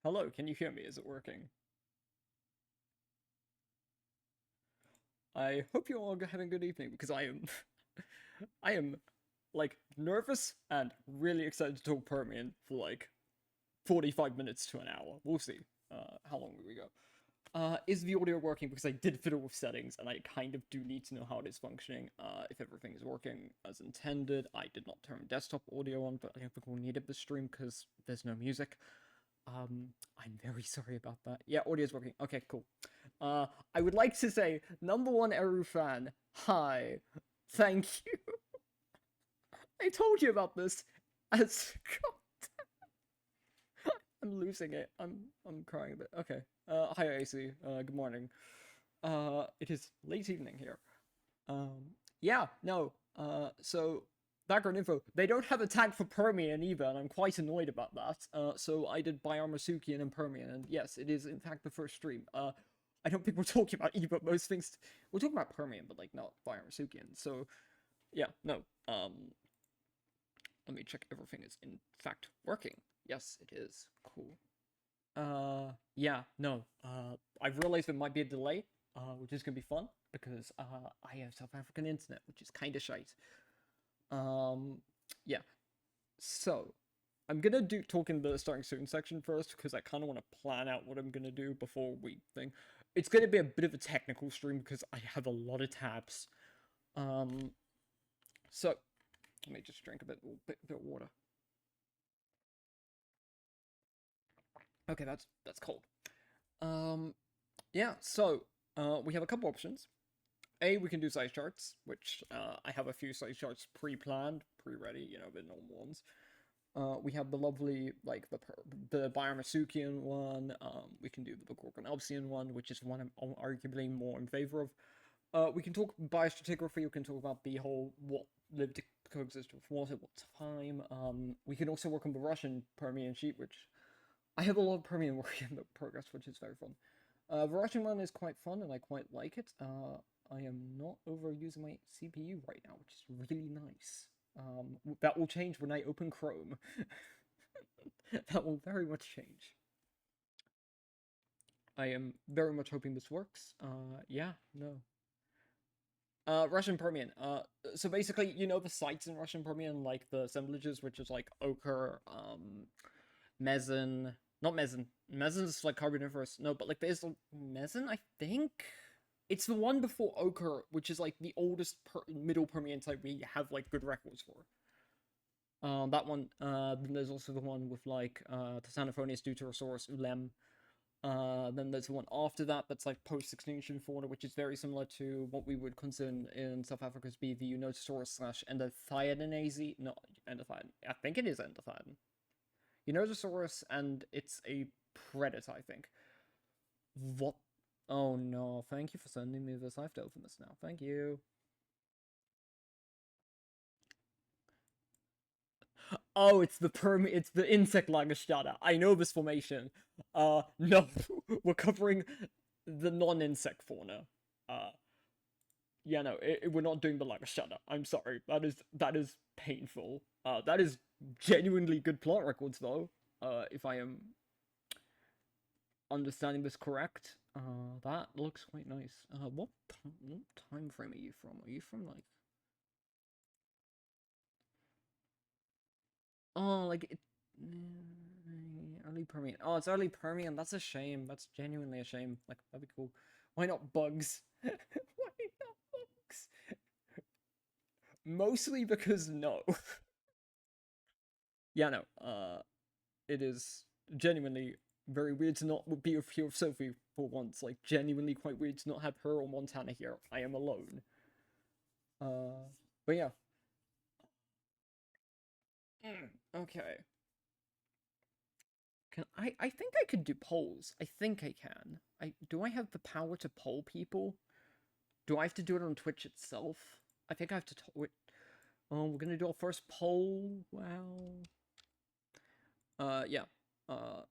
Hello, can you hear me? Is it working? I hope you're all having a good evening because I am I am like nervous and really excited to talk Permian for like 45 minutes to an hour. We'll see. How long will we go? Is the audio working? Because I did fiddle with settings and I kind of do need to know how it is functioning. If everything is working as intended. I did not turn desktop audio on, but I don't think we'll need it this stream because there's no music. I'm very sorry about that. Yeah, audio's working. Okay, cool. I would like to say, number one Eru fan, hi. Thank you. I told you about this. As I'm losing it. I'm crying a bit. Okay. Hi AC. Good morning. It is late evening here. Yeah, no. So background info. They don't have a tag for Permian either, and I'm quite annoyed about that. So I did Biarmasukian and Permian, and yes, it is in fact the first stream. I don't think we're talking about either most things. We're talking about Permian, but like not Biarmasukian. So yeah, no. Let me check everything is in fact working. Yes, it is. Cool. Yeah, no. I've realized there might be a delay, which is gonna be fun because I have South African internet, which is kind of shite. Um, yeah. So I'm gonna do talk in the starting soon section first because I kind of want to plan out what I'm gonna do before we think. It's gonna be a bit of a technical stream because I have a lot of tabs. Um, so let me just drink a bit of water. Okay, that's cold. Um, yeah. So we have a couple options. We can do size charts, which I have a few size charts pre-planned, pre-ready. You know, the normal ones. We have the lovely, like, the Biomasukian one. We can do the Gorgonelpsian one, which is one I'm arguably more in favor of. We can talk biostratigraphy. We can talk about the whole what lived to coexist with what at what time. We can also work on the Russian Permian sheet, which I have a lot of Permian work in the progress, which is very fun. The Russian one is quite fun, and I quite like it. I am not overusing my CPU right now, which is really nice. That will change when I open Chrome. That will very much change. I am very much hoping this works. Yeah, no. Russian Permian. So basically, you know the sites in Russian Permian, like the assemblages, which is like ochre, meson, not meson. Meson's like Carboniferous. No, but like there's meson, I think. It's the one before ochre, which is like the oldest middle Permian type we have like good records for. That one. Then there's also the one with like Tasanophonius, Deuterosaurus, Ulem. Then there's one after that that's like post-extinction fauna, which is very similar to what we would consider in South Africa to be the Eunotosaurus slash Endothiadinae. No, Endothiadin. I think it is Endothiadin. Eunotosaurus, and it's a predator, I think. What? Oh no, thank you for sending me this. I have to open this now. Thank you. Oh, it's the insect Lagerstätte. I know this formation. No, we're covering the non-insect fauna. Uh, yeah, no, we're not doing the Lagerstätte. I'm sorry. That is painful. That is genuinely good plot records though. If I am understanding this correct. That looks quite nice. What time frame are you from? Are you from like? Oh, like early Permian. Oh, it's early Permian. That's a shame. That's genuinely a shame. Like that'd be cool. Why not bugs? Why not bugs? Mostly because no. Yeah, no. It is genuinely very weird to not be here with Sophie for once. Like genuinely quite weird to not have her or Montana here. I am alone. But yeah. Okay. I think I could do polls. I think I can. I have the power to poll people? Do I have to do it on Twitch itself? I think I have to wait. Oh, we're gonna do our first poll. Well, yeah. Uh,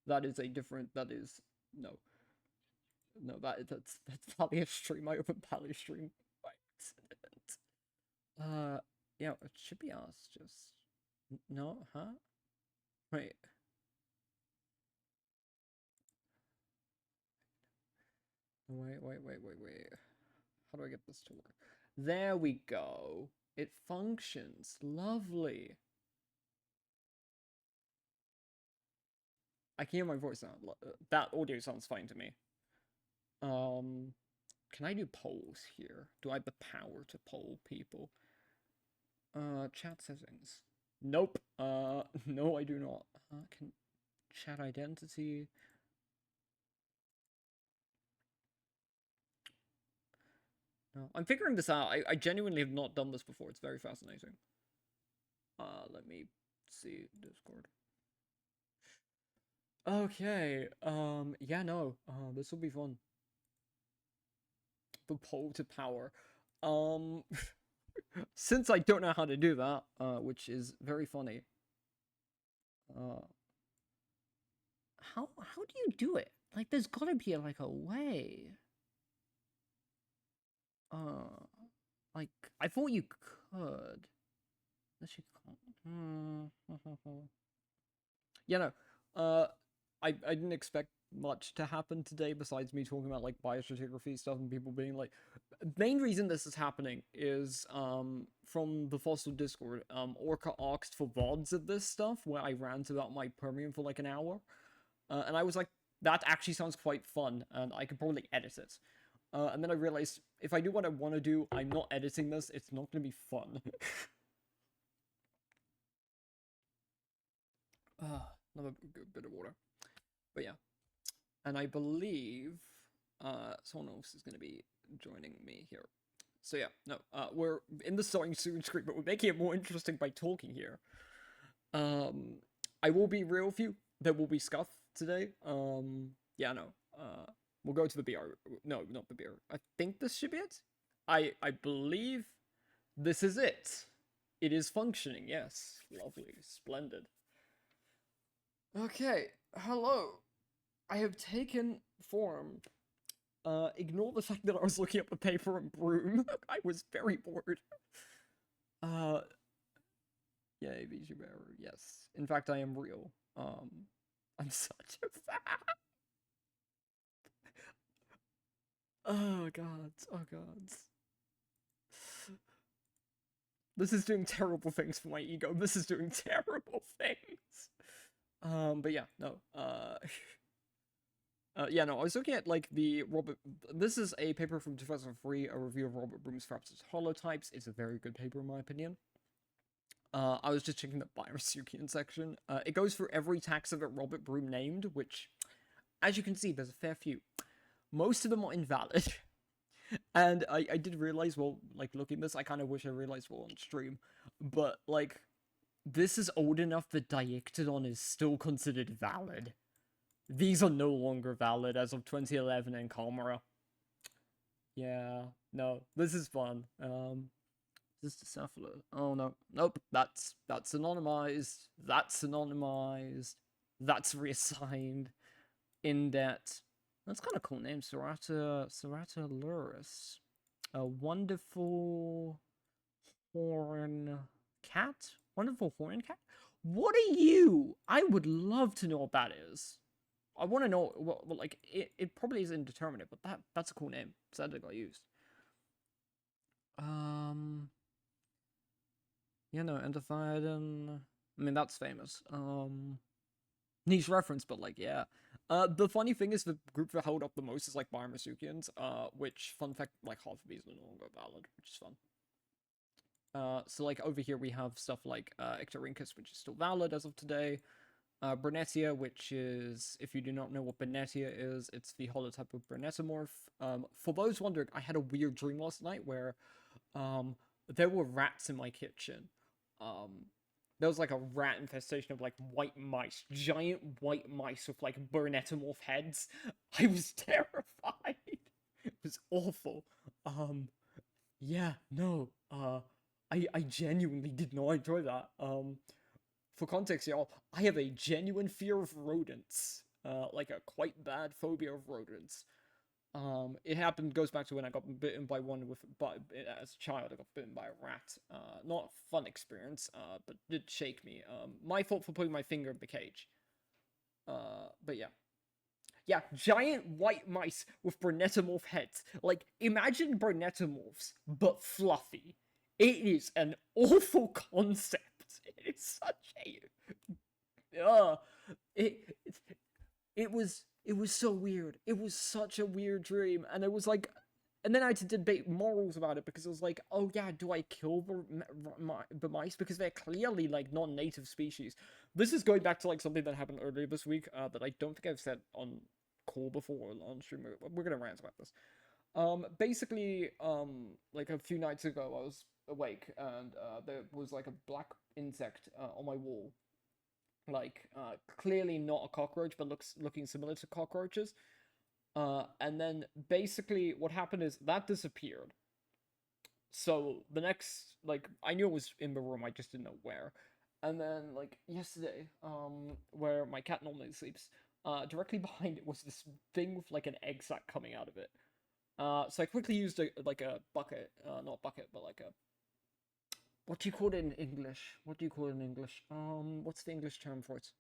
that is a different. That is no, no. That's probably a stream. I opened Pally stream by accident. Yeah. It should be us. Just no, huh? Wait. Wait. How do I get this to work? There we go. It functions. Lovely. I can hear my voice now. That audio sounds fine to me. Can I do polls here? Do I have the power to poll people? Chat settings. Nope. No, I do not. Can chat identity. No, I'm figuring this out. I genuinely have not done this before. It's very fascinating. Let me see Discord. Okay. Yeah, no. This will be fun. The poll to power. Since I don't know how to do that, which is very funny. How do you do it? Like, there's gotta be like a way. Like, I thought you could. Unless you can't. Yeah, no. I didn't expect much to happen today besides me talking about like biostratigraphy stuff and people being like, main reason this is happening is from the Fossil Discord, Orca asked for VODs of this stuff where I rant about my Permian for like an hour, and I was like, that actually sounds quite fun and I could probably edit it. And then I realized if I do what I want to do, I'm not editing this. It's not going to be fun. Another good bit of water. But yeah. And I believe someone else is going to be joining me here. So yeah, no, we're in the starting soon screen, but we're making it more interesting by talking here. I will be real with you. There will be scuff today. Yeah, no. We'll go to the BR. No, not the BR. I think this should be it. I believe this is it. It is functioning, yes. Lovely. Splendid. Okay, hello. I have taken form. Ignore the fact that I was looking up the paper and broom. I was very bored. Yay, VTuber, yes. In fact, I am real. I'm such a fan. Oh god, oh god. This is doing terrible things for my ego. This is doing terrible things. But yeah, no. Yeah, no, I was looking at, like, the Robert... This is a paper from 2003, a review of Robert Broom's Fraps's holotypes. It's a very good paper, in my opinion. I was just checking the Biosuchian section. It goes through every taxa that Robert Broom named, which, as you can see, there's a fair few. Most of them are invalid. And I did realize, well, like, looking at this, I kind of wish I realized well on stream. But, like, this is old enough that Diictodon is still considered valid. These are no longer valid as of 2011 in Calmara. Yeah, no, this is fun. Is this Cephalus? Oh no, nope, that's anonymized. That's anonymized. That's reassigned. Indet. That's kind of cool name, Serrata Luris. A wonderful horn cat? Wonderful horn cat? What are you? I would love to know what that is. I want to know what like it probably is indeterminate, but that's a cool name. Sad it got used. Yeah, no, Antiphyton. I mean, that's famous. Niche reference, but like, yeah. The funny thing is the group that held up the most is like Biosuchians, which, fun fact, like half of these are no longer valid, which is fun. So like over here we have stuff like Icterynchus, which is still valid as of today. Bernetia, which is, if you do not know what Bernetia is, it's the holotype of Bernetomorph. For those wondering, I had a weird dream last night where there were rats in my kitchen. There was like a rat infestation of like white mice, giant white mice with like Bernetomorph heads. I was terrified. It was awful. Yeah, no, I genuinely did not enjoy that. For context, y'all, I have a genuine fear of rodents. Like a quite bad phobia of rodents. It happened goes back to when I got bitten by one but as a child I got bitten by a rat. Not a fun experience, but did shake me. My fault for putting my finger in the cage. But yeah. Yeah, giant white mice with Bernetomorph heads. Like, imagine Bernetomorphs, but fluffy. It is an awful concept. It's such a. It, it, it was so weird. It was such a weird dream. And it was like. And then I had to debate morals about it because it was like, oh yeah, do I kill the mice? Because they're clearly like non-native species. This is going back to like something that happened earlier this week that I don't think I've said on call before or on stream. We're gonna rant about this. Basically, like a few nights ago, I was awake and there was like a black insect on my wall. Like, clearly not a cockroach, but looking similar to cockroaches. And then basically what happened is that disappeared. So the next, like, I knew it was in the room, I just didn't know where. And then, like, yesterday, where my cat normally sleeps, directly behind it was this thing with, like, an egg sac coming out of it. So I quickly used, like, a bucket, not bucket, but, like, a... What do you call it in English? What do you call it in English? What's the English term for it?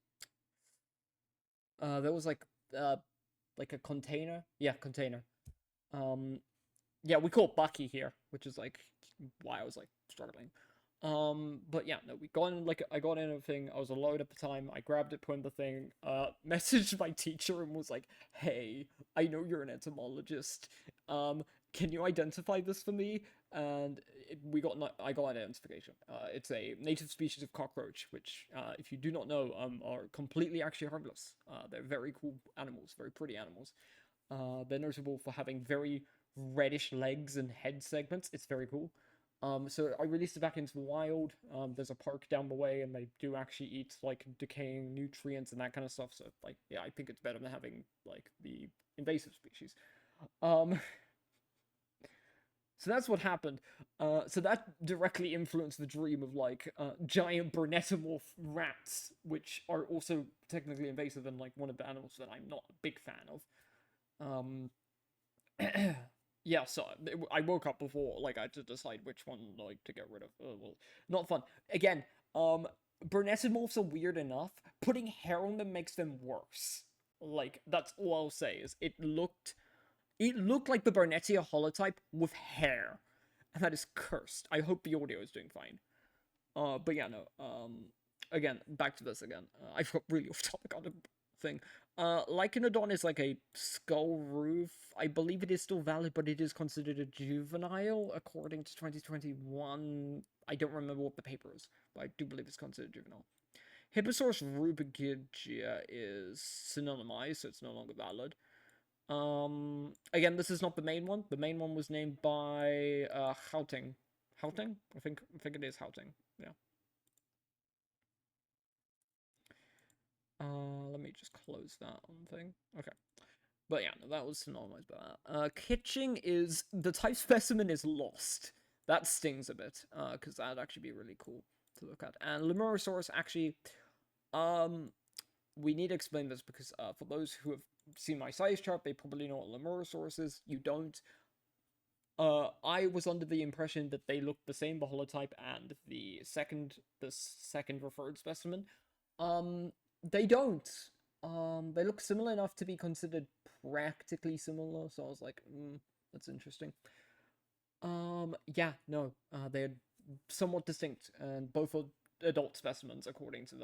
There was, like a container? Yeah, container. Um, yeah, we call it Bucky here, which is like why I was like struggling. But yeah, no, we got in like I got in a thing. I was alone at the time. I grabbed it, put in the thing. Messaged my teacher and was like, "Hey, I know you're an entomologist. Can you identify this for me?" And I got identification. It's a native species of cockroach, which, if you do not know, are completely actually harmless. They're very cool animals, very pretty animals. They're notable for having very reddish legs and head segments. It's very cool. So I released it back into the wild. There's a park down the way, and they do actually eat like decaying nutrients and that kind of stuff. So like, yeah, I think it's better than having like the invasive species. Um, so that's what happened. So that directly influenced the dream of like giant Bernetomorph rats, which are also technically invasive and like one of the animals that I'm not a big fan of. Yeah, so I woke up before like I had to decide which one like to get rid of. Well, not fun. Again, Bernetomorphs are weird enough. Putting hair on them makes them worse. Like that's all I'll say is it looked like the Barnettia holotype with hair. And that is cursed. I hope the audio is doing fine. But yeah, no. Again, back to this again. I got really off topic on the thing. Lycanodon is like a skull roof. I believe it is still valid, but it is considered a juvenile according to 2021. I don't remember what the paper is, but I do believe it's considered juvenile. Hipposaurus rubigigia is synonymized, so it's no longer valid. Again, this is not the main one. The main one was named by Houting. Houting? I think it is Houting. Yeah. Let me just close that on thing. Okay. But yeah, no, that was synonymized by that. Kitching is the type specimen is lost. That stings a bit, because that'd actually be really cool to look at. And Lemurisaurus actually, we need to explain this because for those who have seen my size chart, they probably know what Lemurisaurus is. You don't. I was under the impression that they looked the same, the holotype and the second referred specimen. They don't. They look similar enough to be considered practically similar, so I was like, that's interesting. Yeah, no, they're somewhat distinct, and both are adult specimens according to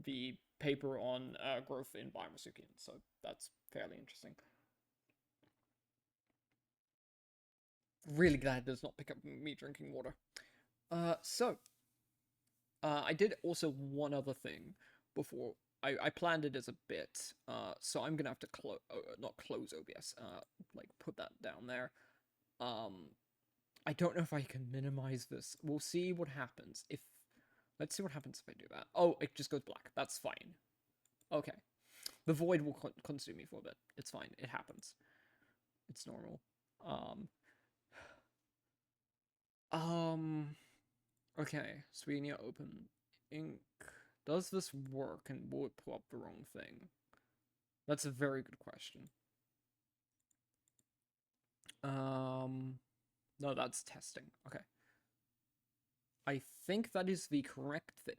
the paper on growth in biomarsupials, so that's fairly interesting. Really glad it does not pick up me drinking water. So I did also one other thing before. I planned it as a bit, so I'm gonna have to not close OBS, like put that down there. I don't know if I can minimize this. We'll see what happens if. Let's see what happens if I do that. Oh, it just goes black. That's fine. Okay. The void will consume me for a bit. It's fine. It happens. It's normal. Um. Okay. Swenia open ink. Does this work and will it pull up the wrong thing? That's a very good question. No, that's testing. Okay. I think that is the correct thing.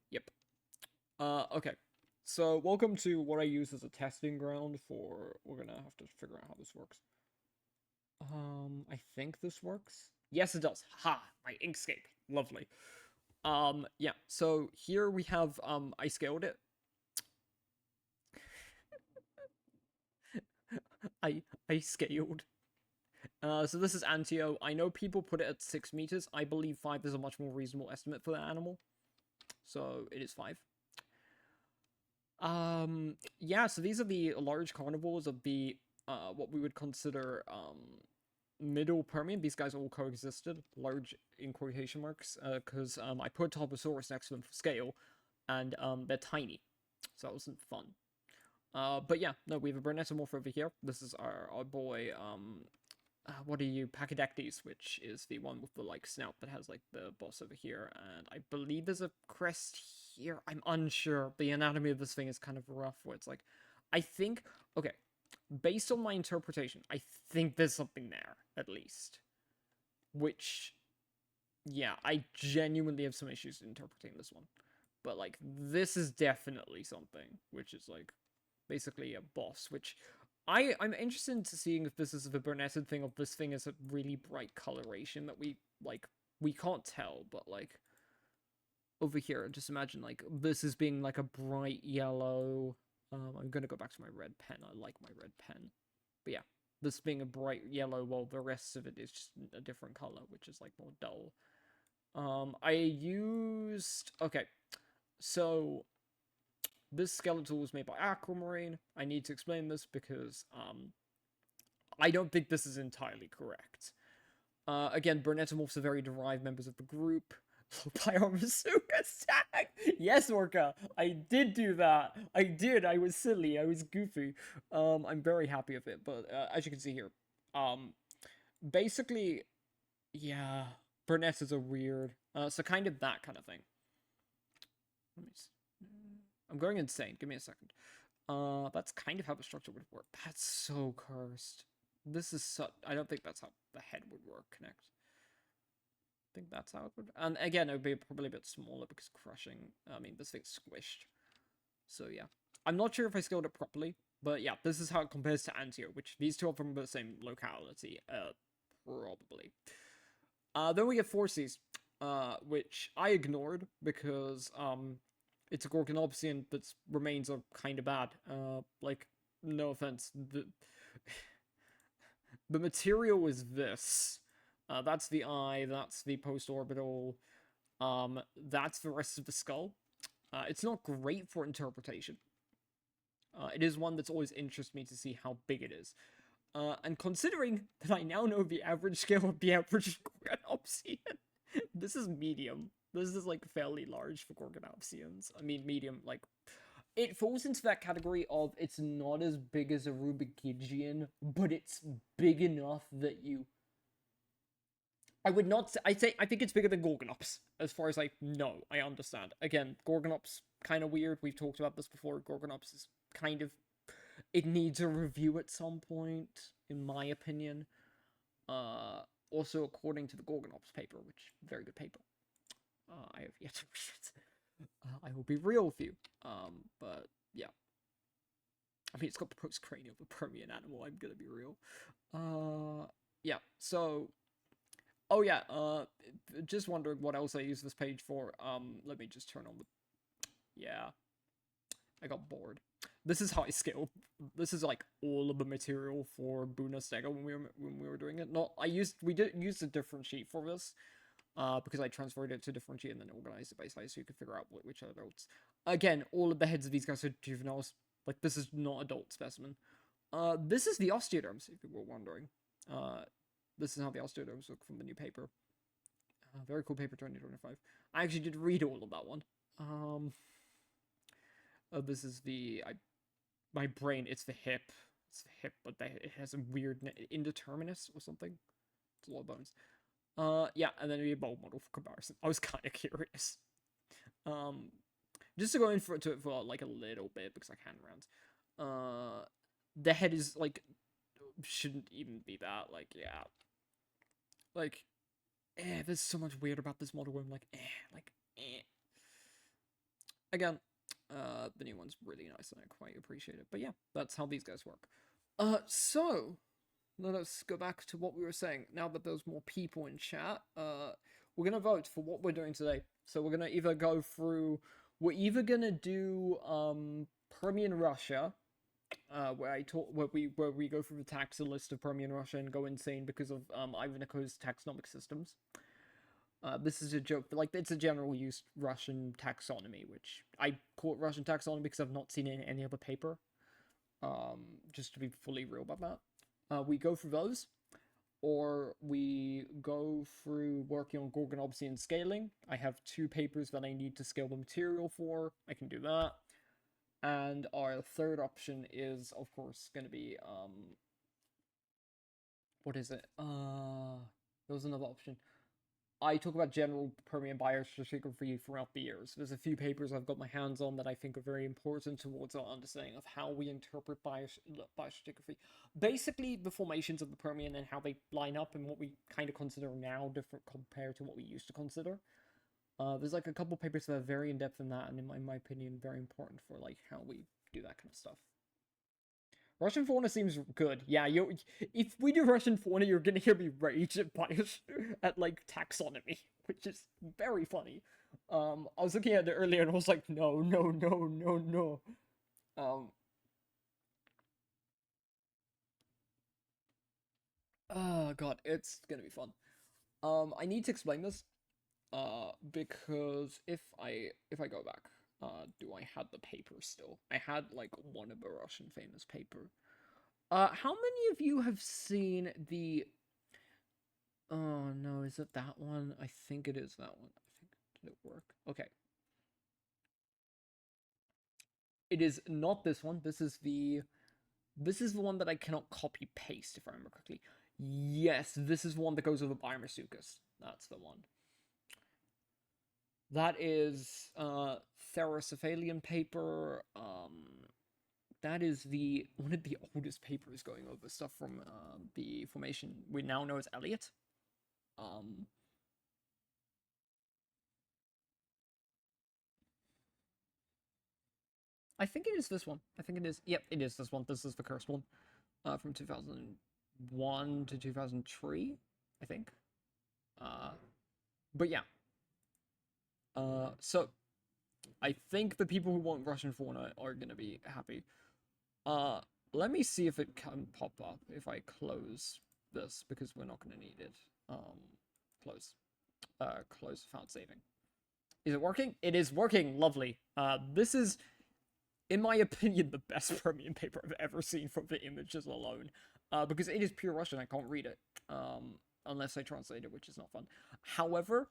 Yep. Okay. So, welcome to what I use as a testing ground for... We're gonna have to figure out how this works. I think this works. Yes, it does. Ha! My Inkscape. Lovely. Yeah. So, here we have, I scaled it. I scaled. So this is Antio. I know people put it at 6 meters. I believe 5 is a much more reasonable estimate for that animal. So it is 5. Yeah, so these are the large carnivores of the, what we would consider, middle Permian. These guys all coexisted, large in quotation marks, because, I put Tarbosaurus next to them for scale, and, they're tiny. So that wasn't fun. But yeah, no, we have a Bernetomorph over here. This is our boy, what are you, Pachydetes, which is the one with the, like, snout that has, like, the boss over here, and I believe there's a crest here. I'm unsure. The anatomy of this thing is kind of rough, where it's like, I think, okay, based on my interpretation, I think there's something there, at least. Which, yeah, I genuinely have some issues interpreting this one. But, like, this is definitely something, which is, like, basically a boss, which I'm interested to seeing if this is the Burnetted thing, or this thing is a really bright coloration that we, like, we can't tell, but, like, over here, just imagine, like, this is being, like, a bright yellow. I'm gonna go back to my red pen. I like my red pen. But yeah, this being a bright yellow, while the rest of it is just a different color, which is, like, more dull. I used... Okay, so... This skeletal was made by Aquamarine. I need to explain this because, I don't think this is entirely correct. Again, Bernetomorphs are very derived members of the group. Pyramasuka stack! Yes, Orca! I did do that! I did! I was silly, I was goofy. I'm very happy with it, but, as you can see here, basically, yeah, Burnettas are weird. So kind of that kind of thing. Let me see. I'm going insane. Give me a second. That's kind of how the structure would work. That's so cursed. This is so... I don't think that's how the head would work. Connect. I think that's how it would... And again, it would be probably a bit smaller because crushing... I mean, this thing's squished. So yeah. I'm not sure if I scaled it properly. But yeah, this is how it compares to Antio, which these two are from the same locality. Probably. Then we get Forces, which I ignored because, it's a Gorgonopsian that's remains are kind of bad. Like, no offense. The material is this. That's the eye, that's the post-orbital, that's the rest of the skull. It's not great for interpretation. It is one that's always interested me to see how big it is. And considering that I now know the average scale of the average Gorgonopsian, this is medium. This is, like, fairly large for Gorgonopsians. I mean, medium, like... It falls into that category of it's not as big as a Rubigigian, but it's big enough that you... I would not say... I think it's bigger than Gorgonops, as far as I know. I understand. Again, Gorgonops, kind of weird. We've talked about this before. Gorgonops is kind of... It needs a review at some point, in my opinion. Also, according to the Gorgonops paper, which, very good paper. I have yet to read it. I will be real with you. But, yeah. I mean, it's got the postcranial of a Permian animal, I'm gonna be real. Yeah, so... Oh, yeah, just wondering what else I use this page for. Let me just turn on the... Yeah. I got bored. This is high skill. This is, like, all of the material for Buna Stega when we were doing it. We did use a different sheet for this. Because I transferred it to differentiate and then organized it by size so you could figure out which are adults. Again, all of the heads of these guys are juveniles. Like, this is not adult specimen. This is the osteoderms, if you were wondering. This is how the osteoderms look from the new paper. Very cool paper, 2025. I actually did read all of that one. This is the... my brain, it's the hip. It's the hip, but it has a weird... indeterminate or something. It's a lot of bones. Yeah, and then we have a bold model for comparison. I was kind of curious. Just to go in for like a little bit, because I can round. The head is, like, shouldn't even be that. Like, yeah. Like, there's so much weird about this model where I'm like, eh. Again, the new one's really nice and I quite appreciate it. But yeah, that's how these guys work. So let us go back to what we were saying. Now that there's more people in chat, we're gonna vote for what we're doing today. So we're gonna either go through, we're either gonna do Permian Russia, where we go through the taxa list of Permian Russia and go insane because of Ivaniko's taxonomic systems. This is a joke, but like it's a general use Russian taxonomy, which I call it Russian taxonomy because I've not seen it in any other paper. Just to be fully real about that. We go through those, or we go through working on Gorgonopsy and scaling. I have 2 papers that I need to scale the material for. I can do that. And our third option is, of course, going to be, what is it? There was another option. I talk about general Permian biostratigraphy throughout the years. There's a few papers I've got my hands on that I think are very important towards our understanding of how we interpret biostratigraphy. Basically, the formations of the Permian and how they line up and what we kind of consider now different compared to what we used to consider. There's like a couple papers that are very in-depth in that, and in my opinion, very important for like how we do that kind of stuff. Russian fauna seems good. Yeah, if we do Russian fauna, you're gonna hear me rage at like taxonomy, which is very funny. I was looking at it earlier and I was like, no, no, no, no, no. Oh god, it's gonna be fun. I need to explain this. Because if I go back, do I had the paper still? I had like one of the Russian famous paper. How many of you have seen the? Oh no, is it that one? I think it is that one. I think did it work? Okay. It is not this one. This is the one that I cannot copy paste if I remember correctly. Yes, this is one that goes over Biomersuchus. That's the one. That is Therocephalian paper. That is one of the oldest papers going over stuff from the formation we now know as Elliot. I think it is this one. I think it is. Yep, it is this one. This is the cursed one, from 2001 to 2003, I think. But yeah. So I think the people who want Russian fauna are gonna be happy. Let me see if it can pop up if I close this, because we're not gonna need it. Close. Close without saving. Is it working? It is working. Lovely. This is, in my opinion, the best Permian paper I've ever seen from the images alone. Because it is pure Russian. I can't read it. Unless I translate it, which is not fun. However,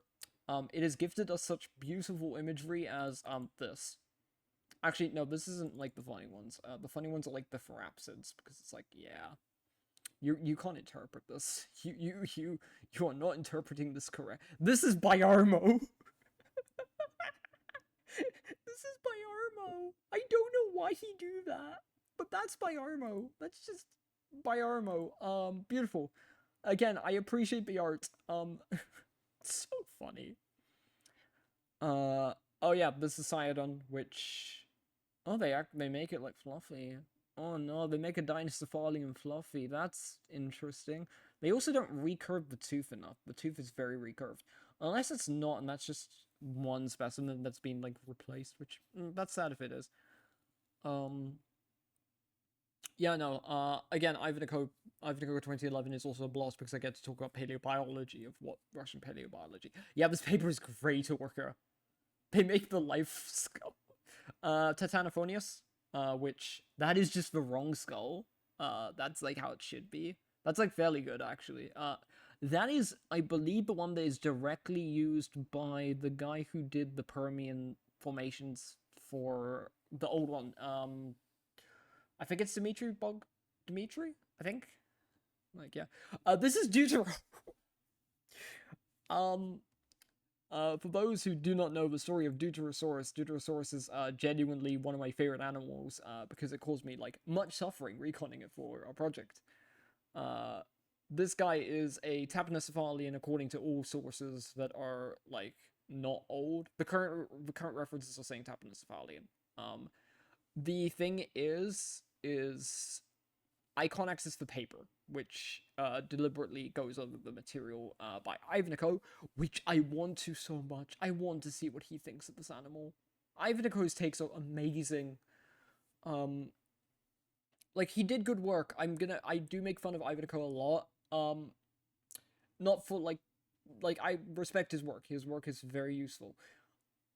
it has gifted us such beautiful imagery as this. Actually, no, this isn't like the funny ones. The funny ones are like the Therapsids, because it's like, yeah, you can't interpret this. You are not interpreting this correct. This is Biarmo. This is Biarmo. I don't know why he do that, but that's Biarmo. That's just Biarmo. Beautiful. Again, I appreciate the art. So funny. Oh yeah, this is Cyodon, which, oh, they make it like fluffy. Oh no, they make a Dinocephalian fluffy. That's interesting. They also don't recurve the tooth enough. The tooth is very recurved. Unless it's not, and that's just one specimen that's been like replaced, which that's sad if it is. Yeah, no. Again, Ivaniko 2011 is also a blast because I get to talk about paleobiology of what Russian paleobiology. Yeah, this paper is great to work on. They make the life skull. Titanophonius, which that is just the wrong skull. That's like how it should be. That's like fairly good actually. That is, I believe, the one that is directly used by the guy who did the Permian formations for the old one. I think it's Dimitri, I think. Like, yeah. This is Deutero. For those who do not know the story of Deuterosaurus is genuinely one of my favorite animals because it caused me like much suffering reconning it for our project. This guy is a Tapnocephalian according to all sources that are like not old. The current references are saying Tapnocephalian. The thing is I can't access the paper, which deliberately goes over the material by Ivaniko, which I want to so much. I want to see what he thinks of this animal. Ivaniko's takes are amazing. Um, like he did good work. I do make fun of Ivaniko a lot. Not for like I respect his work. His work is very useful.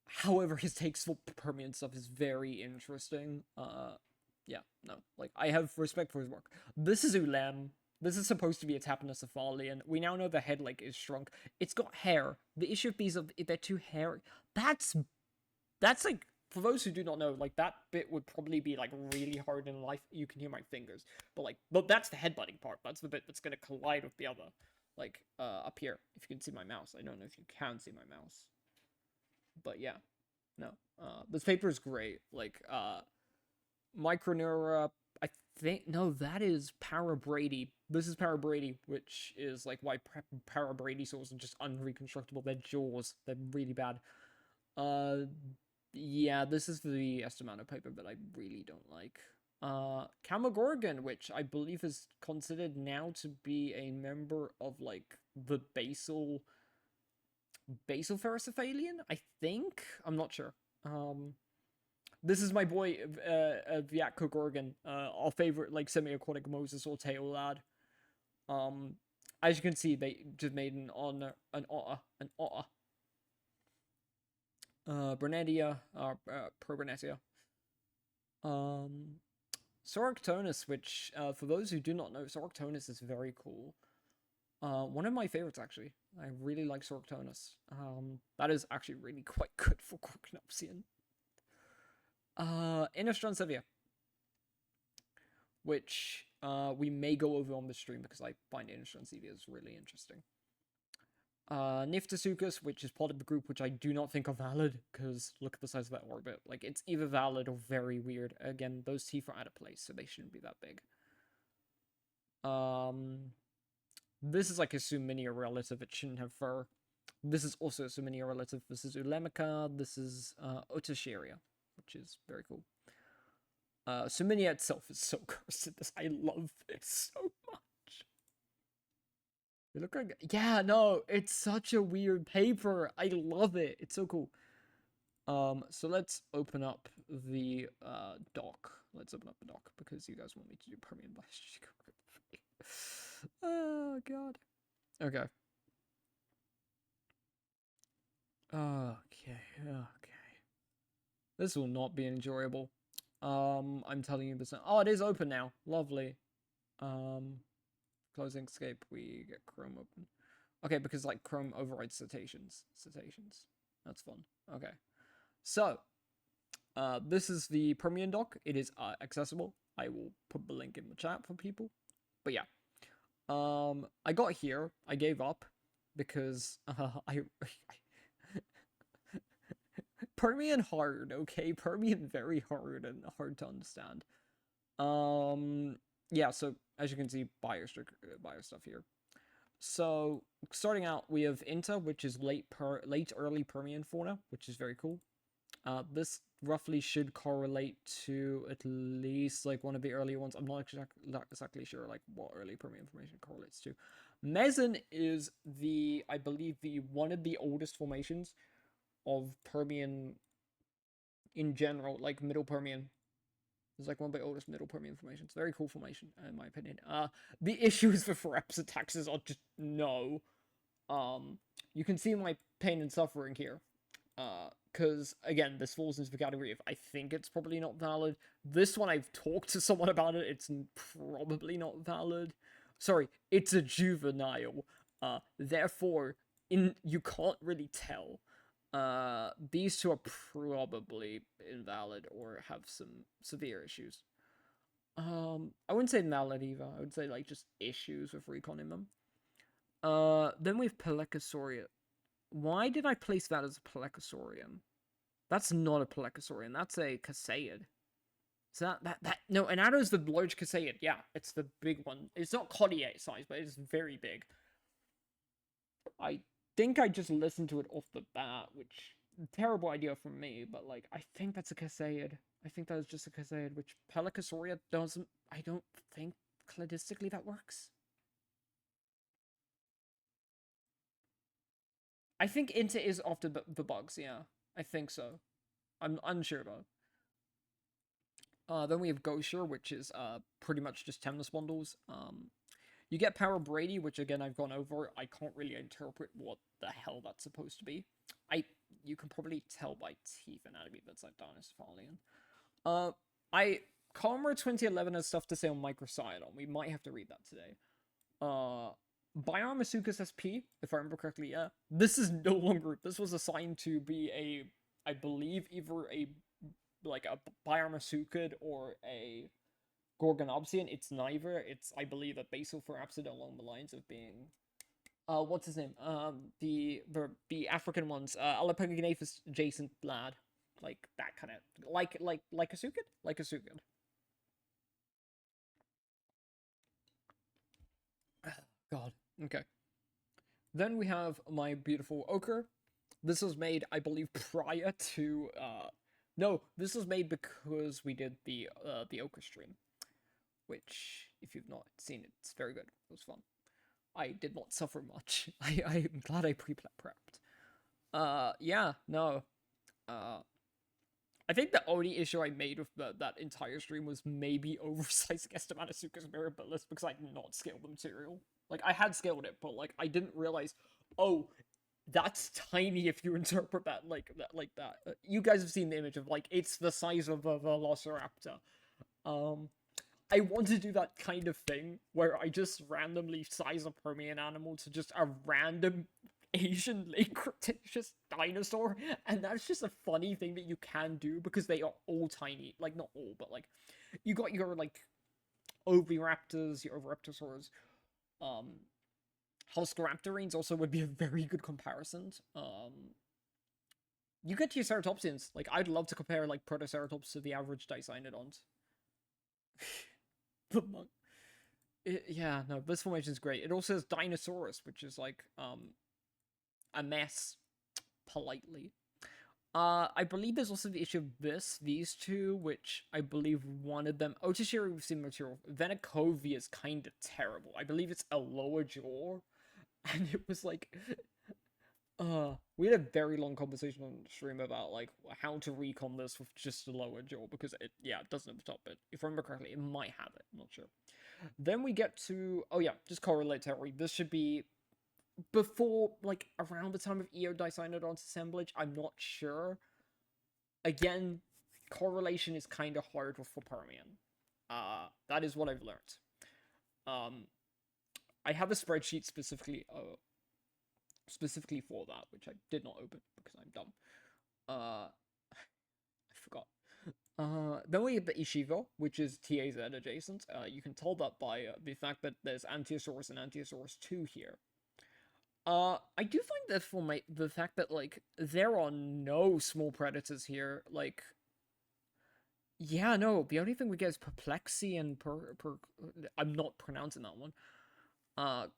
However, his takes for Permian stuff is very interesting. Yeah, no, like I have respect for his work. This is Ulam. This is supposed to be a Tapnocephalian. We now know the head like is shrunk. It's got hair. The issue of these are they're too hairy. That's like for those who do not know, like that bit would probably be like really hard in life. You can hear my fingers, but that's the headbutting part. That's the bit that's gonna collide with the other, like up here. If you can see my mouse, I don't know if you can see my mouse, but yeah, no. This paper is great. Like Microneura. I think no, that is Parabrady. This is Parabrady, which is like why Parabradysaurs are just unreconstructable. Their jaws, they're really bad. Uh, yeah, this is the Estimano paper that I really don't like. Camagorgon, which I believe is considered now to be a member of like the basal Ferrocephalian, I think. I'm not sure. This is my boy Vyatko Gorgon, our favorite like semi-aquatic Moses or tail lad. As you can see, they just made an otter. Bernetia, Probernetia. Soractonus, which, for those who do not know, Soractonus is very cool. One of my favorites, actually. I really like Soractonus. That is actually really quite good for Crocnopsian. Innistronsevia, which, we may go over on the stream because I find Innistronsevia is really interesting. Niftosuchus, which is part of the group, which I do not think are valid, because look at the size of that orbit. Like, it's either valid or very weird. Again, those teeth are out of place, so they shouldn't be that big. This is like a Suminia relative. It shouldn't have fur. This is also a Suminia relative. This is Ulemica. This is Otasheria, which is very cool. Suminia itself is so cursed in this. I love this so much. They look like, yeah, no, it's such a weird paper. I love it. It's so cool. So let's open up the doc. Let's open up the doc because you guys want me to do Permian biology. Oh god. Okay. Okay. This will not be enjoyable. I'm telling you this now. Oh, it is open now. Lovely. Closing escape, we get Chrome open. Okay, because like Chrome overrides citations. That's fun. Okay. So, this is the Permian doc. It is accessible. I will put the link in the chat for people. But yeah. I got here. I gave up because Permian hard, okay? Permian very hard and hard to understand. Yeah, so as you can see, bio stuff here. So starting out, we have Inta, which is late early Permian fauna, which is very cool. This roughly should correlate to at least like one of the earlier ones. I'm not exactly sure like what early Permian formation correlates to. Meson is I believe one of the oldest formations of Permian in general, like Middle Permian. It's like one of the oldest Middle Permian formations. Very cool formation, in my opinion. The issues for Pherapsitaxes are just no. You can see my pain and suffering here. Because, again, this falls into the category of I think it's probably not valid. This one, I've talked to someone about it. It's probably not valid. Sorry, it's a juvenile. Therefore, you can't really tell. These two are probably invalid or have some severe issues. I wouldn't say invalid either. I would say like just issues with reconning them. Then we have Pelecosaurian. Why did I place that as a Pelecosaurian? That's not a Pelecosaurian. That's a Cassaid. So that no, an adder is the large Casaid. Yeah, it's the big one. It's not Cartier size, but it's very big. I think I just listened to it off the bat, which terrible idea from me, but like I think that's a Casaid. I think that is just a Casaid, which Pelicosauria doesn't. I don't think cladistically that works. I think Inta is off the bugs. Yeah, I think so. I'm unsure about. Then we have Gosher, which is pretty much just Temnus bundles. You get Power Brady, which again I've gone over. I can't really interpret what the hell that's supposed to be. You can probably tell by teeth anatomy that's like Dinosaurian. I Calmer 2011 has stuff to say on Microcidon. We might have to read that today. Biomasuchus SP, if I remember correctly, yeah. This is no longer. This was assigned to be a, I believe, either a like a Biomasuchid or a Gorgonopsian. It's neither. It's, I believe, a basal Therapsid along the lines of being what's his name? The African ones, Allopogonathus adjacent lad. Like that kind of like a Sukid? Like a Sukid. God. Okay. Then we have my beautiful ochre. This was made, I believe, prior to no, this was made because we did the ochre stream. Which, if you've not seen it, it's very good. It was fun. I did not suffer much. I'm glad I prepped. Yeah, no. I think the only issue I made with that entire stream was maybe oversizing Estemanasuka's Mirabilis because I did not scale the material. Like, I had scaled it, but, like, I didn't realize, oh, that's tiny if you interpret that like that. You guys have seen the image of, like, it's the size of a Velociraptor. I want to do that kind of thing where I just randomly size a Permian animal to just a random Asian late Cretaceous dinosaur, and that's just a funny thing that you can do because they are all tiny. Like, not all, but like, you got your like Oviraptors, your Oviraptorosaurs, Huscaraptorines also would be a very good comparison. You get your Ceratopsians. Like, I'd love to compare like Protoceratops to the average Dicynodons. The monk. Yeah, no, this formation is great. It also has Dinosaurus, which is like a mess, politely. I believe there's also the issue of these two, which I believe one of them. Otashiri, we've seen material. Venakovia is kind of terrible. I believe it's a lower jaw, and it was like, we had a very long conversation on stream about like how to recon this with just a lower jaw because it doesn't have the top bit. If I remember correctly, it might have it. I'm not sure. Then we get to just correlatory. This should be before, like, around the time of Eodicynodon's assemblage. I'm not sure. Again, correlation is kind of hard for Permian. That is what I've learned. I have a spreadsheet specifically for that, which I did not open because I'm dumb. I forgot. Then we have the Ishivo, which is TAZ adjacent. You can tell that by the fact that there's Ankylosaurus and Ankylosaurus 2 here. I do find that for the fact that, like, there are no small predators here, like, yeah, no, the only thing we get is Perplexy and I'm not pronouncing that one.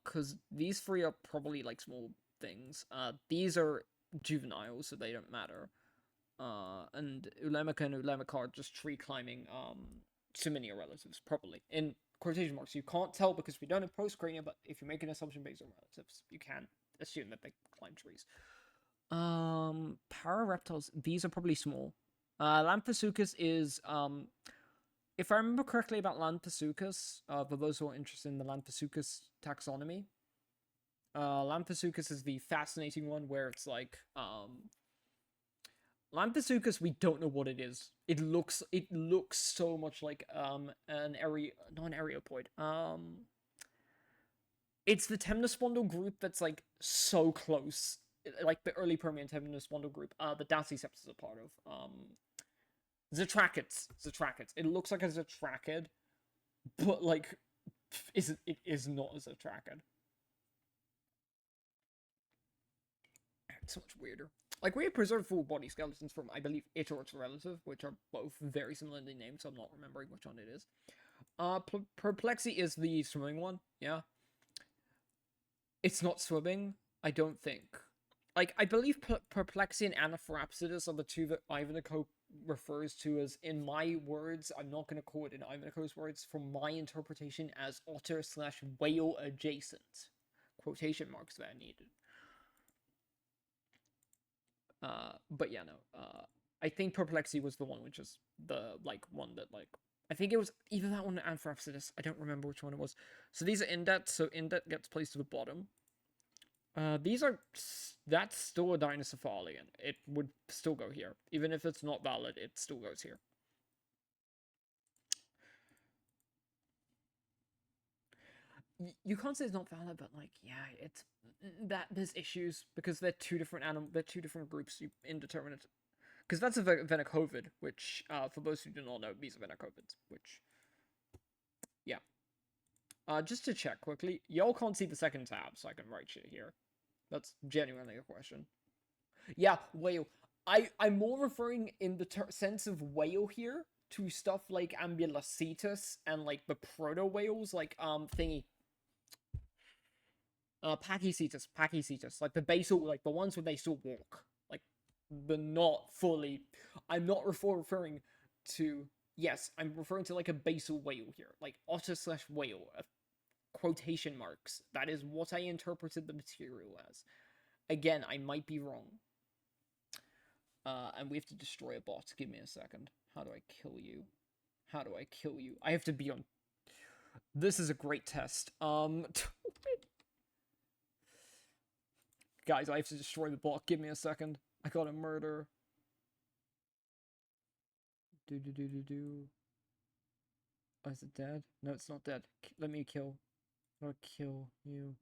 Cause these three are probably, like, small things. These are juveniles, so they don't matter. And Ulemica and Ulemica are just tree climbing, Suminia relatives, probably. In quotation marks. You can't tell because we don't have postcrania, but if you make an assumption based on relatives, you can assume that they climb trees. Parareptiles, these are probably small. Lampasuchus is, if I remember correctly about Lampasuchus, for those who are interested in the Lampasuchus taxonomy, Lampasuchus is the fascinating one where it's like, Lampasuchus, we don't know what it is. It looks so much like not an Areopoid. It's the Temnospondyle group that's like so close, like the early Permian Temnospondyle group. The Dasyceps is a part of. Zetrachids. It looks like a Zetrachid, but like, it is not a Zetrachid. It's so much weirder. Like, we have preserved full body skeletons from, I believe, it or its relative, which are both very similarly named, so I'm not remembering which one it is. Perplexity is the swimming one, yeah. It's not swimming, I don't think. Like, I believe Perplexity and Anaphrapsidus are the two that Ivanhoe refers to as, in my words, I'm not going to call it in Ivanhoe's words, from my interpretation, as otter slash whale adjacent. Quotation marks that are needed. But yeah, no. I think Perplexity was the one which is the, like, one that, like, I think it was either that one or Anaphrapsidus. I don't remember which one it was. So these are indet, so indet gets placed to the bottom. These are... That's still a Dinocephalian. It would still go here. Even if it's not valid, it still goes here. You can't say it's not valid, but, like, yeah, it's... that there's issues, because they're two different they're two different groups, indeterminate. Because that's a Venocovid, which, for those who do not know, these are Venocovids, which... Yeah. Just to check quickly, y'all can't see the second tab, so I can write shit here. That's genuinely a question. Yeah, whale. I'm more referring in the sense of whale here to stuff like Ambulocetus and, like, the proto whales, like thingy. Pachycetus, like the basal, like the ones where they still walk, like the not fully. I'm not referring to. Yes, I'm referring to like a basal whale here, like otter slash whale. Quotation marks. That is what I interpreted the material as. Again, I might be wrong. And we have to destroy a bot. Give me a second. How do I kill you? How do I kill you? I have to be on... This is a great test. Guys, I have to destroy the bot. Give me a second. I gotta murder. Oh, is it dead? No, it's not dead. Let me kill. I'll kill you.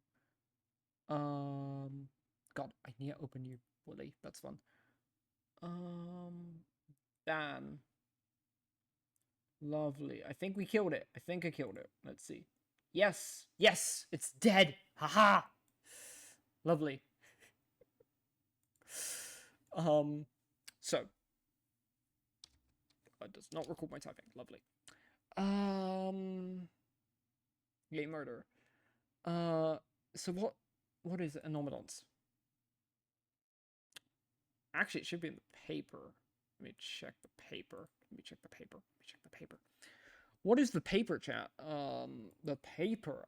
God, I need to open you, Willy. That's fun. Dan. Lovely. I think we killed it. I think I killed it. Let's see. Yes! Yes! It's dead! Haha! Lovely. So. It does not record my typing. Lovely. Yay, murder. So what is anomalons? Actually, it should be in the paper. Let me check the paper. What is the paper, chat? The paper.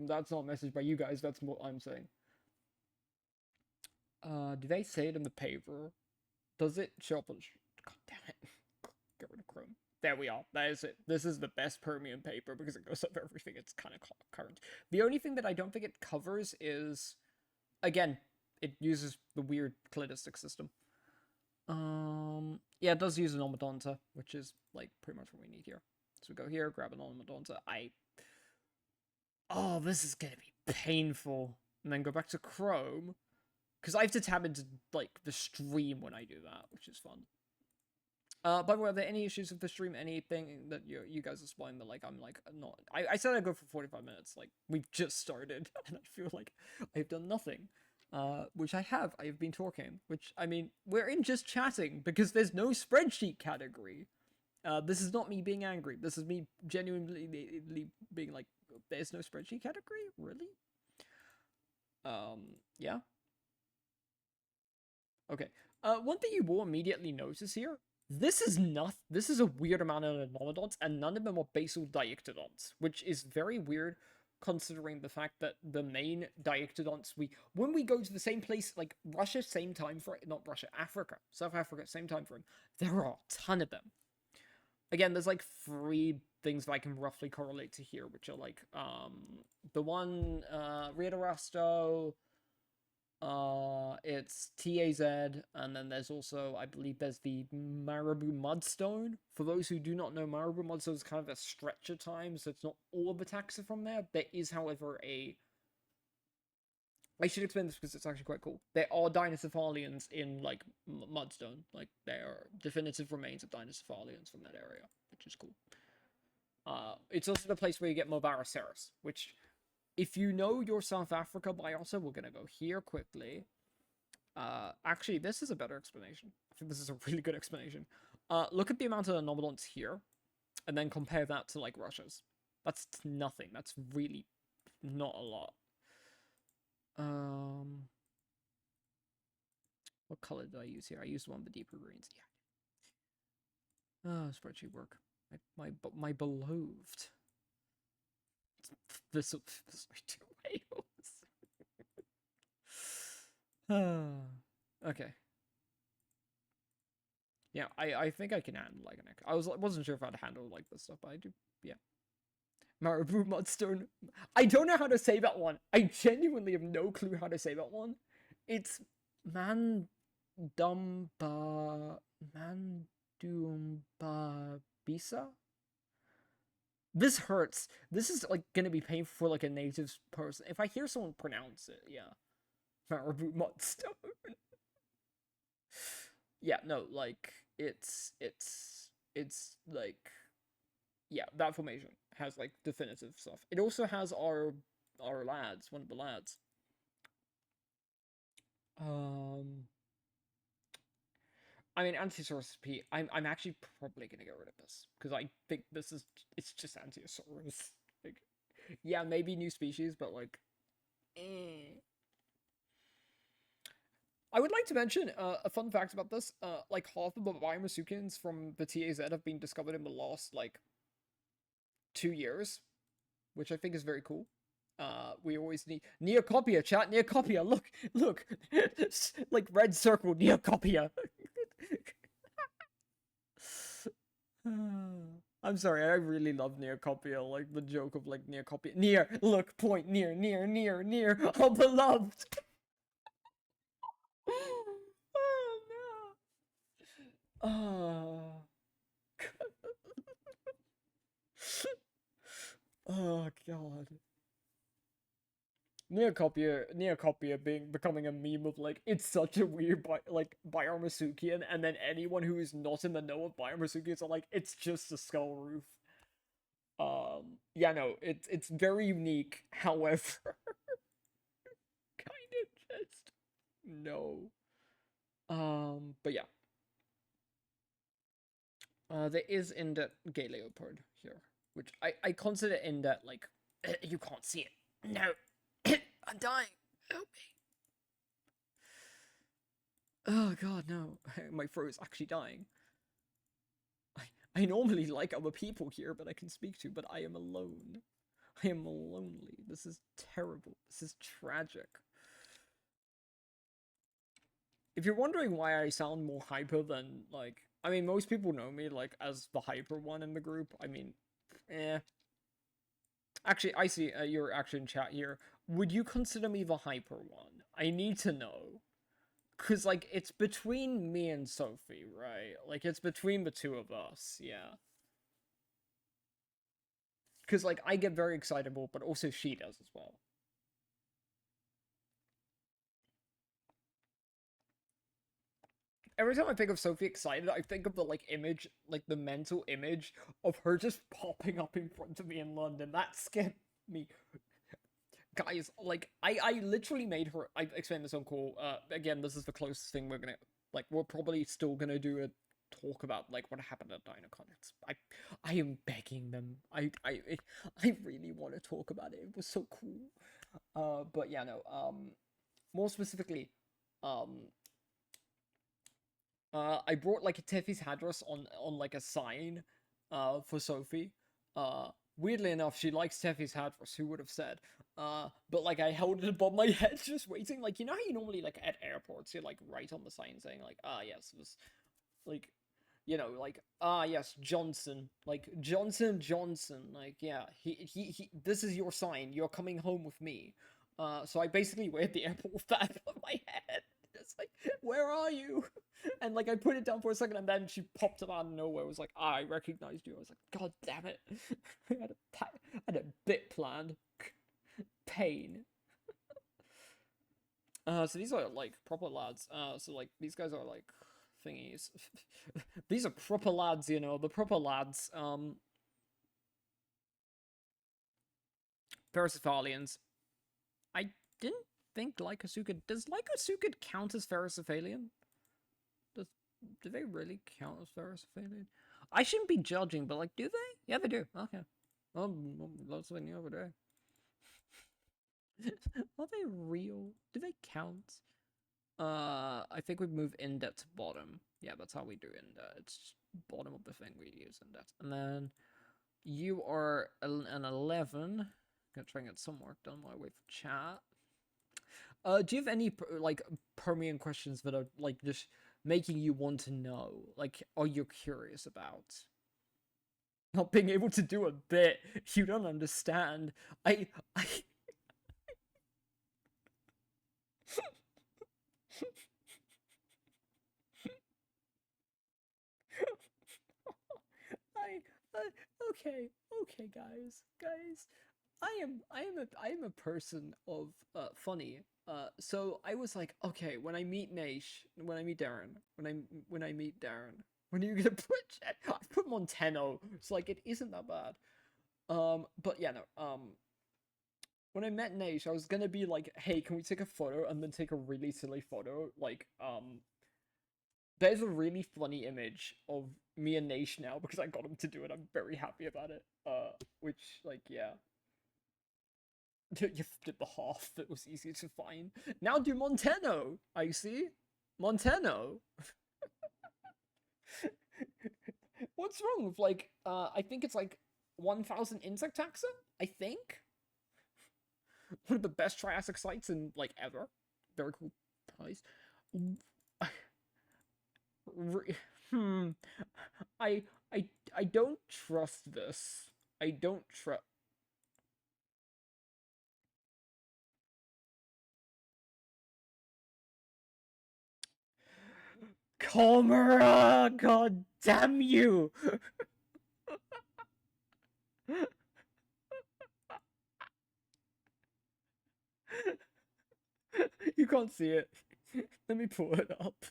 That's not a message by you guys. That's what I'm saying. Do they say it in the paper? Does it show up on... God damn it. Get rid of Chrome. There we are. That is it. This is the best Permian paper because it goes up everything. It's kind of current. The only thing that I don't think it covers is... Again, it uses the weird cladistic system. Yeah, it does use an Omadonta, which is, like, pretty much what we need here. So we go here, grab an Omadonta. Oh, this is gonna be painful. And then go back to Chrome. Because I have to tab into, like, the stream when I do that, which is fun. By the way, are there any issues with the stream? Anything that you guys are spying that, like, I'm, like, not... I said I'd go for 45 minutes. Like, we've just started, and I feel like I've done nothing. Which I have. I've been talking. Which, I mean, we're in just chatting, because there's no spreadsheet category. This is not me being angry. This is me genuinely being like, there's no spreadsheet category? Really? Yeah? Okay. One thing you will immediately notice here, this is a weird amount of anomalodonts, and none of them are basal diictodonts, which is very weird considering the fact that the main diictodonts when we go to the same place, like Russia, same time frame, not Russia, Africa, South Africa, same time frame, there are a ton of them. Again, there's like 3 things that I can roughly correlate to here, which are like, the one, Riederasto, it's TAZ, and then there's also, I believe there's the Marabou Mudstone. For those who do not know, Marabou Mudstone is kind of a stretch at times, so it's not all of attacks are from there. There is, however, I should explain this because it's actually quite cool. There are Dinocephalians in, like, Mudstone. Like, there are definitive remains of Dinocephalians from that area, which is cool. It's also the place where you get Mobaraceros, which... If you know your South Africa biota, we're going to go here quickly. Actually, this is a better explanation. I think this is a really good explanation. Look at the amount of anomalons here, and then compare that to like Russia's. That's nothing. That's really not a lot. What color did I use here? I used one of the deeper greens. Yeah. Spreadsheet work. My beloved. This are two whales. Okay. Yeah, I think I can handle like an egg. Wasn't sure if I'd handle like this stuff, but I do. Yeah. Marabou Mudstone. I don't know how to say that one. I genuinely have no clue how to say that one. It's Mandumba Bisa. This hurts. This is like gonna be painful for like a native person. If I hear someone pronounce it, yeah. Marabou Mudstone. Yeah, no, like it's like, yeah, that formation has like definitive stuff. It also has our lads, one of the lads. I mean, Ankylosaurus P. I'm actually probably gonna get rid of this because I think it's just Ankylosaurus. Like, yeah, maybe new species, but like, I would like to mention a fun fact about this. Like half of the Biomarsupials from the TAZ have been discovered in the last like 2 years, which I think is very cool. We always need Neocopia, chat. Neocopia, look, like red circle, Neocopia. I'm sorry, I really love Neocopia, like the joke of like Neocopia. Near, look, point, near, oh beloved. Oh no. Oh. Oh god. Neocopia becoming a meme of like, it's such a weird Biomarsupial, and then anyone who is not in the know of Biomarsupials are like, it's just a skull roof. Yeah, no, it's very unique. However, kind of just no. But yeah. There is Indet Gay Leopard here, which I consider Indet like, you can't see it. No. I'm dying. Help me. Oh god, no. My throat is actually dying. I normally like other people here but I can speak to, but I am alone. I am lonely. This is terrible. This is tragic. If you're wondering why I sound more hyper than, like, I mean, most people know me, like, as the hyper one in the group. I mean, Actually, I see you're actually in chat here. Would you consider me the hyper one? I need to know. Because, like, it's between me and Sophie, right? Like, it's between the two of us, yeah. Because, like, I get very excitable, but also she does as well. Every time I think of Sophie excited, I think of the, like, image, like, the mental image of her just popping up in front of me in London. That scared me. Guys, like, I literally made her, I explained this on call, again, this is the closest thing we're gonna, like, we're probably still gonna do a talk about, like, what happened at DynaCon. I am begging them. I really want to talk about it. It was so cool. But yeah, no, more specifically, I brought like a Teffy's address on like a sign, for Sophie. Weirdly enough, she likes Teffy's address. Who would have said? But like I held it above my head, just waiting. Like, you know how you normally like at airports, you like write on the sign saying like, ah yes, this, like, you know, like, ah yes, Johnson, like Johnson, like, yeah, he this is your sign. You're coming home with me. So I basically were at the airport with that above my head. It's like, where are you? And like I put it down for a second, and then she popped up out of nowhere. It was like, I recognized you. I was like, god damn it! I had a bit planned. Pain. So these are like proper lads. So like these guys are like thingies. These are proper lads, you know, the proper lads. Paracephalians. I didn't think Lycosuchid... Does Lycosuchid count as Ferrocephalian? Does... Do they really count as Ferrocephalian? I shouldn't be judging, but, like, do they? Yeah, they do. Okay. Lots of new over there. Are they real? Do they count? I think we move indet to bottom. Yeah, that's how we do indet. It's just bottom of the thing we use indet. And then you are an 11. Gonna try and get some work done while I wait for chat. Do you have any like Permian questions that are like just making you want to know? Like, are you curious about? Not being able to do a bit, you don't understand. I okay, guys. I am a person of funny. So I was like, okay, when I meet Naish, when I meet Darren, when I meet Darren, when are you gonna put chat? I put Monteno. It's like it isn't that bad. But yeah, no. When I met Naish, I was gonna be like, hey, can we take a photo and then take a really silly photo? Like, there's a really funny image of me and Naish now because I got him to do it. I'm very happy about it. Which, like, yeah. You did the half that was easy to find. Now do Monteno! I see. Monteno! What's wrong with, like, I think it's like 1,000 insect taxa? I think? One of the best Triassic sites in, like, ever. Very cool place. Hmm. I, I don't trust this. I don't trust... Comera! God damn you! You can't see it. Let me pull it up.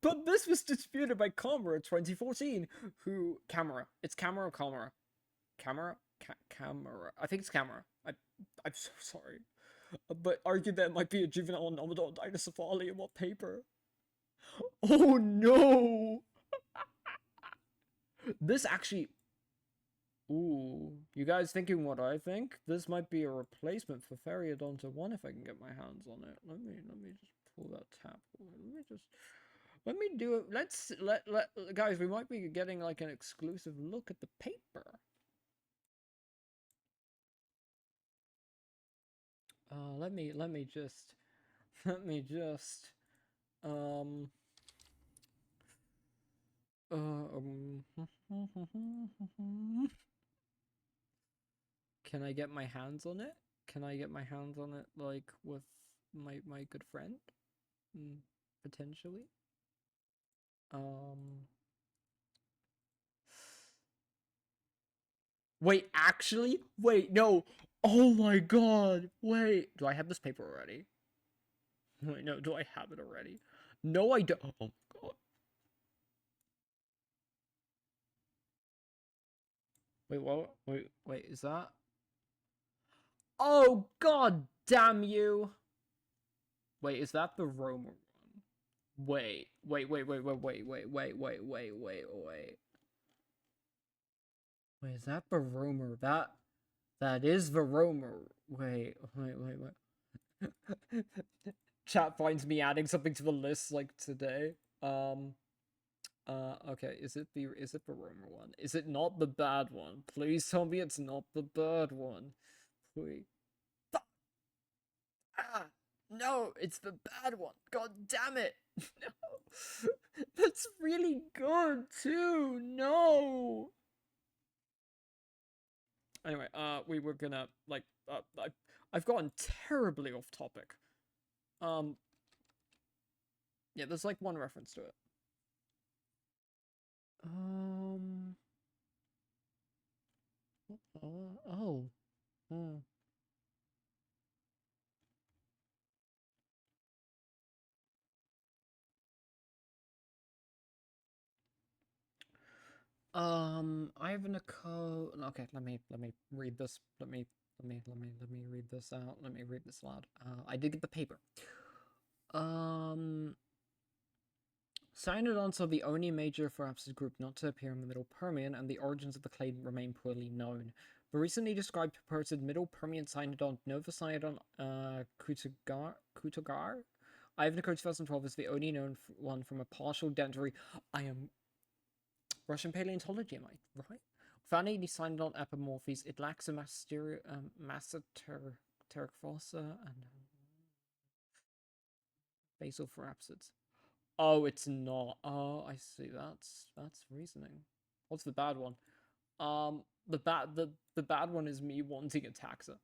But this was disputed by Camera in 2014. Who... Camera. It's Camera or Camera? Camera? Camera. I think it's Camera. I'm so sorry. But argued that it might be a juvenile anomalon dinocephaly in what paper? Oh no! This actually... Ooh, you guys thinking what I think? This might be a replacement for Feriodonta 1 if I can get my hands on it. Let me just pull that tab. Let me do it. Let guys, we might be getting like an exclusive look at the paper. Let me just um can I get my hands on it? Can I get my hands on it like with my good friend? Potentially. Wait, actually? Wait, no. Oh my god. Wait. Do I have this paper already? Wait, no, do I have it already? No, I don't. Oh my god. Wait, what? Wait, is that? Oh god damn you. Wait, is that the Romer one? Wait. Wait, is that Baromer? That is Baromer. Wait. Chat finds me adding something to the list like today. Okay, is it Baromer one? Is it not the bad one? Please tell me it's not the bad one. Please. Ah! No, it's the bad one. God damn it. No. That's really good too. No. Anyway, we were gonna like I've gotten terribly off topic. Yeah, there's like one reference to it. Oh. I have an okay, let me read this. Let me read this out. Let me read this aloud. I did get the paper. Um, Cyanodonts are the only major Therapsid group not to appear in the Middle Permian, and the origins of the clade remain poorly known. The recently described purported Middle Permian cyanodont Novocyanodon kutogar Ivanhoe 2012 is the only known one from a partial dentary. I am Russian paleontology, am I right? Without any cyanodont epimorphes, it lacks a masseteric fossa and basal therapsids. Oh, it's not. Oh, I see. That's reasoning. What's the bad one? The bad one is me wanting a taxa.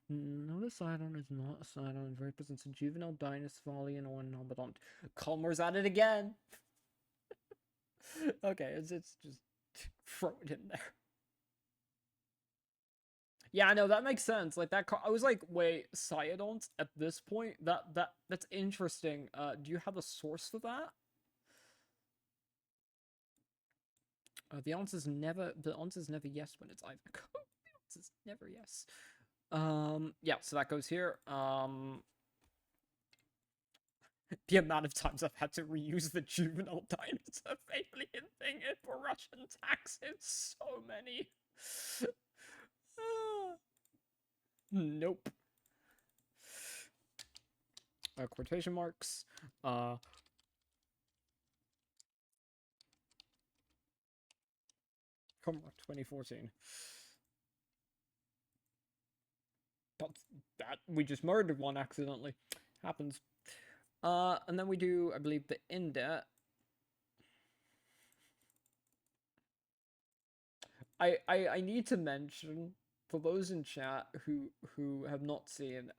Notocidon is not a cydon. It represents a juvenile Dinosaurian or an Nomodont. Culmer's at it again. Okay, it's just throw it in there. Yeah, no, that makes sense. Like that, I was like, wait, Cyodonts at this point? That's interesting. Do you have a source for that? The answer's never. The answer's never yes when it's either. The answer's never yes. Yeah. So that goes here. The amount of times I've had to reuse the juvenile dinosaur alien thing for Russian taxes, so many. Nope. Quotation marks. Come on, 2014. That we just murdered one accidentally. Happens. And then we do, I believe, the index. I need to mention for those in chat who have not seen,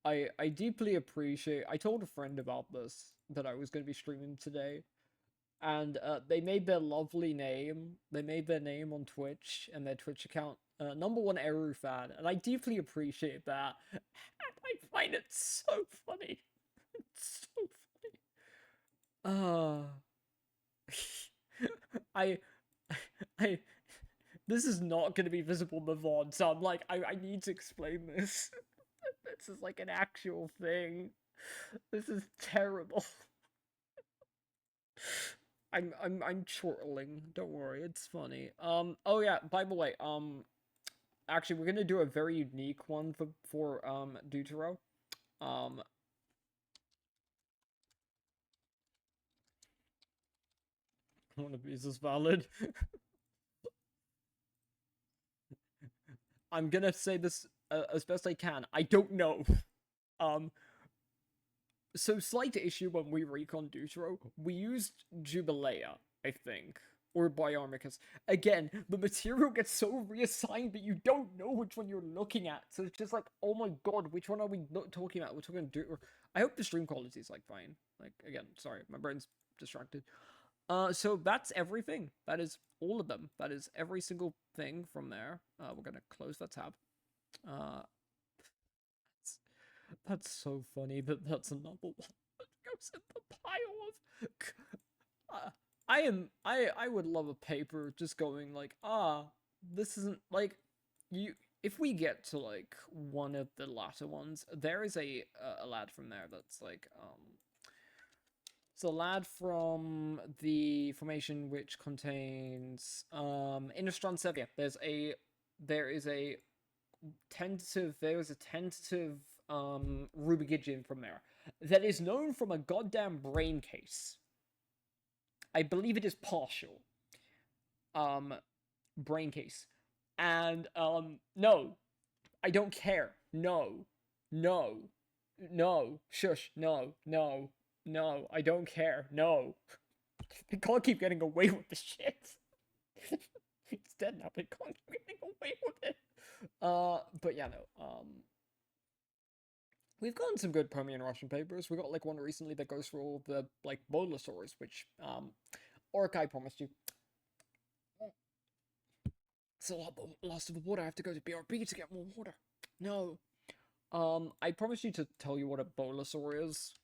I deeply appreciate. I told a friend about this that I was going to be streaming today, and they made their lovely name. They made their name on Twitch and their Twitch account. Number one Eru fan, and I deeply appreciate that. And I find it so funny. It's so funny. I, I, this is not going to be visible in the VOD, so I'm like, I need to explain this. This is like an actual thing. This is terrible. I'm chortling. Don't worry, it's funny. Oh yeah, by the way, actually we're gonna do a very unique one for Deutero. One of these is valid. I'm gonna say this as best I can. I don't know. Um, so slight issue when we recon Deutero, we used Jubilea, I think, or Biomicus. Again, the material gets so reassigned that you don't know which one you're looking at. So it's just like, oh my god, which one are we not talking about? We're talking Deutero. I hope the stream quality is like fine. Like again, sorry, my brain's distracted. So that's everything. That is all of them. That is every single thing from there. We're gonna close that tab. Uh, that's so funny that that's another one that goes in the pile of. I would love a paper just going like, this isn't like you. If we get to like one of the latter ones, there is a lad from there that's like it's a lad from the formation which contains Innistrad Sevia. There is a tentative Rubigigian from there that is known from a goddamn brain case. I believe it is partial. Brain case. And no. I don't care. No. No. No. Shush. No. No. No. I don't care. No. They can't keep getting away with the shit. It's dead now. They can't keep getting away with it. But yeah, no. We've gotten some good Permian Russian papers. We got like one recently that goes through all the like Bolosaurs, which Orc, I promised you. It's a lot lost of the water. I have to go to BRB to get more water. No. I promised you to tell you what a Bolosaur is.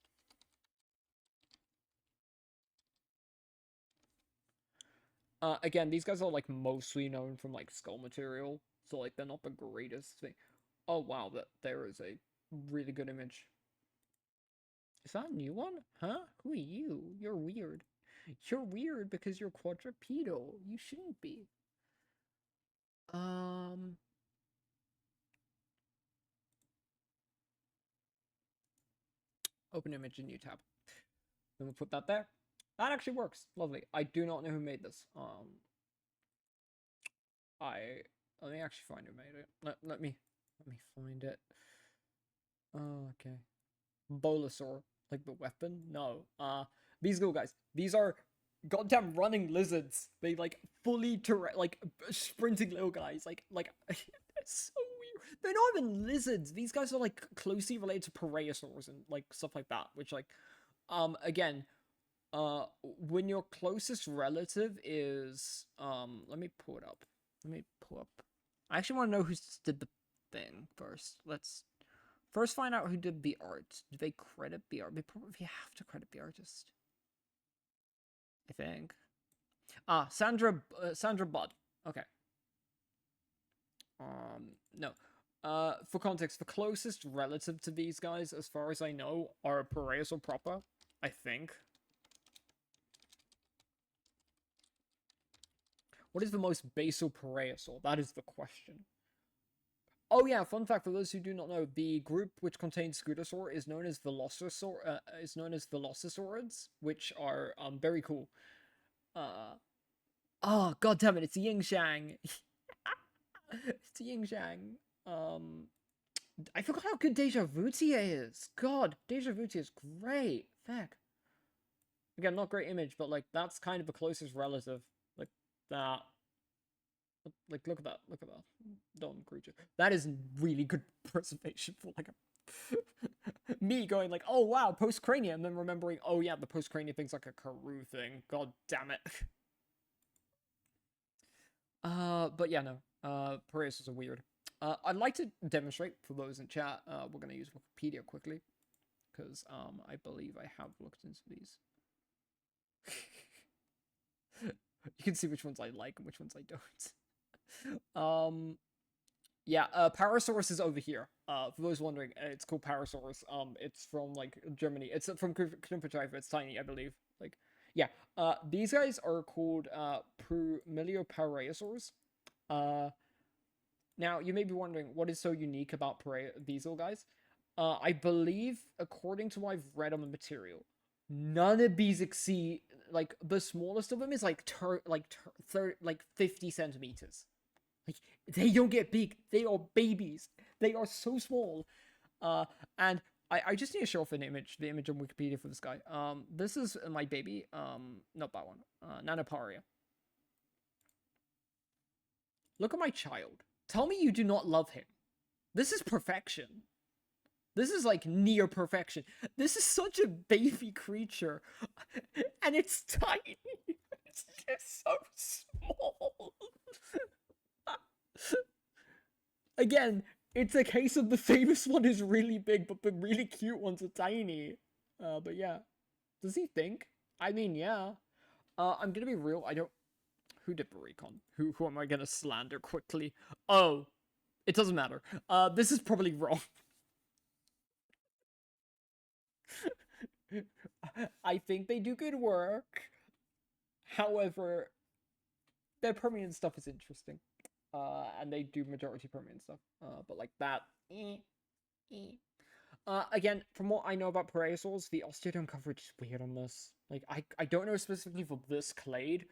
Again, these guys are like mostly known from like skull material, so like they're not the greatest thing. Oh wow, that there is a really good image. Is that a new one? Huh? Who are you? You're weird. You're weird because you're quadrupedal. You shouldn't be. Um, Open image in new tab. Then we'll put that there. That actually works. Lovely. I do not know who made this. I let me actually find who made it. Let me find it. Oh, okay. Bolosaur, like the weapon? No. These little guys. These are goddamn running lizards. They like fully like sprinting little guys. Like it's so weird. They're not even lizards. These guys are like closely related to parasaurs and like stuff like that. Which like, again, when your closest relative is let me pull it up. Let me pull up. I actually want to know who did the thing first. Let's first find out who did the art. Do they credit the art? They probably have to credit the artist, I think. Sandra Budd. Okay. No. For context, the closest relative to these guys, as far as I know, are Parasaur proper, I think. What is the most basal Parasaur? That is the question. Oh yeah, fun fact for those who do not know, the group which contains Scutosaur is known as Velocisaurids, which are very cool. Oh god damn it, it's Ying Shang. It's Ying Shang. I forgot how good Deja Vutia is. God, Deja Vutia is great. Fuck. Again, not great image, but like that's kind of the closest relative. Like that. Like look at that. Look at that. Dumb creature. That is really good preservation for like a me going like, oh wow, post cranium, and then remembering, oh yeah, the post cranium thing's like a Karoo thing. God damn it. But yeah, no. Parasaurs are weird. I'd like to demonstrate for those in chat. We're gonna use Wikipedia quickly, because I believe I have looked into these. You can see which ones I like and which ones I don't. Yeah, Parasaurus is over here. For those wondering, it's called Parasaurus. It's from like Germany. It's from Knuppertreife. It's tiny, I believe. Like, yeah. These guys are called Promelioparasaurs. Now you may be wondering what is so unique about these little guys. I believe, according to what I've read on the material, none of these exceed like the smallest of them is like 50 centimeters. Like they don't get big. They are babies. They are so small. And I just need to show off the image on Wikipedia for this guy. This is my baby. Not that one. Nanoparia. Look at my child. Tell me you do not love him. This is perfection. This is like near perfection. This is such a baby creature. And it's tiny. It's just so small. Again, it's a case of the famous one is really big, but the really cute ones are tiny. But yeah. Does he think? I mean, yeah. I'm gonna be real, I don't... Who did the recon? Who am I gonna slander quickly? Oh, it doesn't matter. This is probably wrong. I think they do good work. However, their Permian stuff is interesting. And they do majority Permian stuff. But like that... Again, from what I know about Parasaurs, the osteodome coverage is weird on this. Like, I don't know specifically for this clade,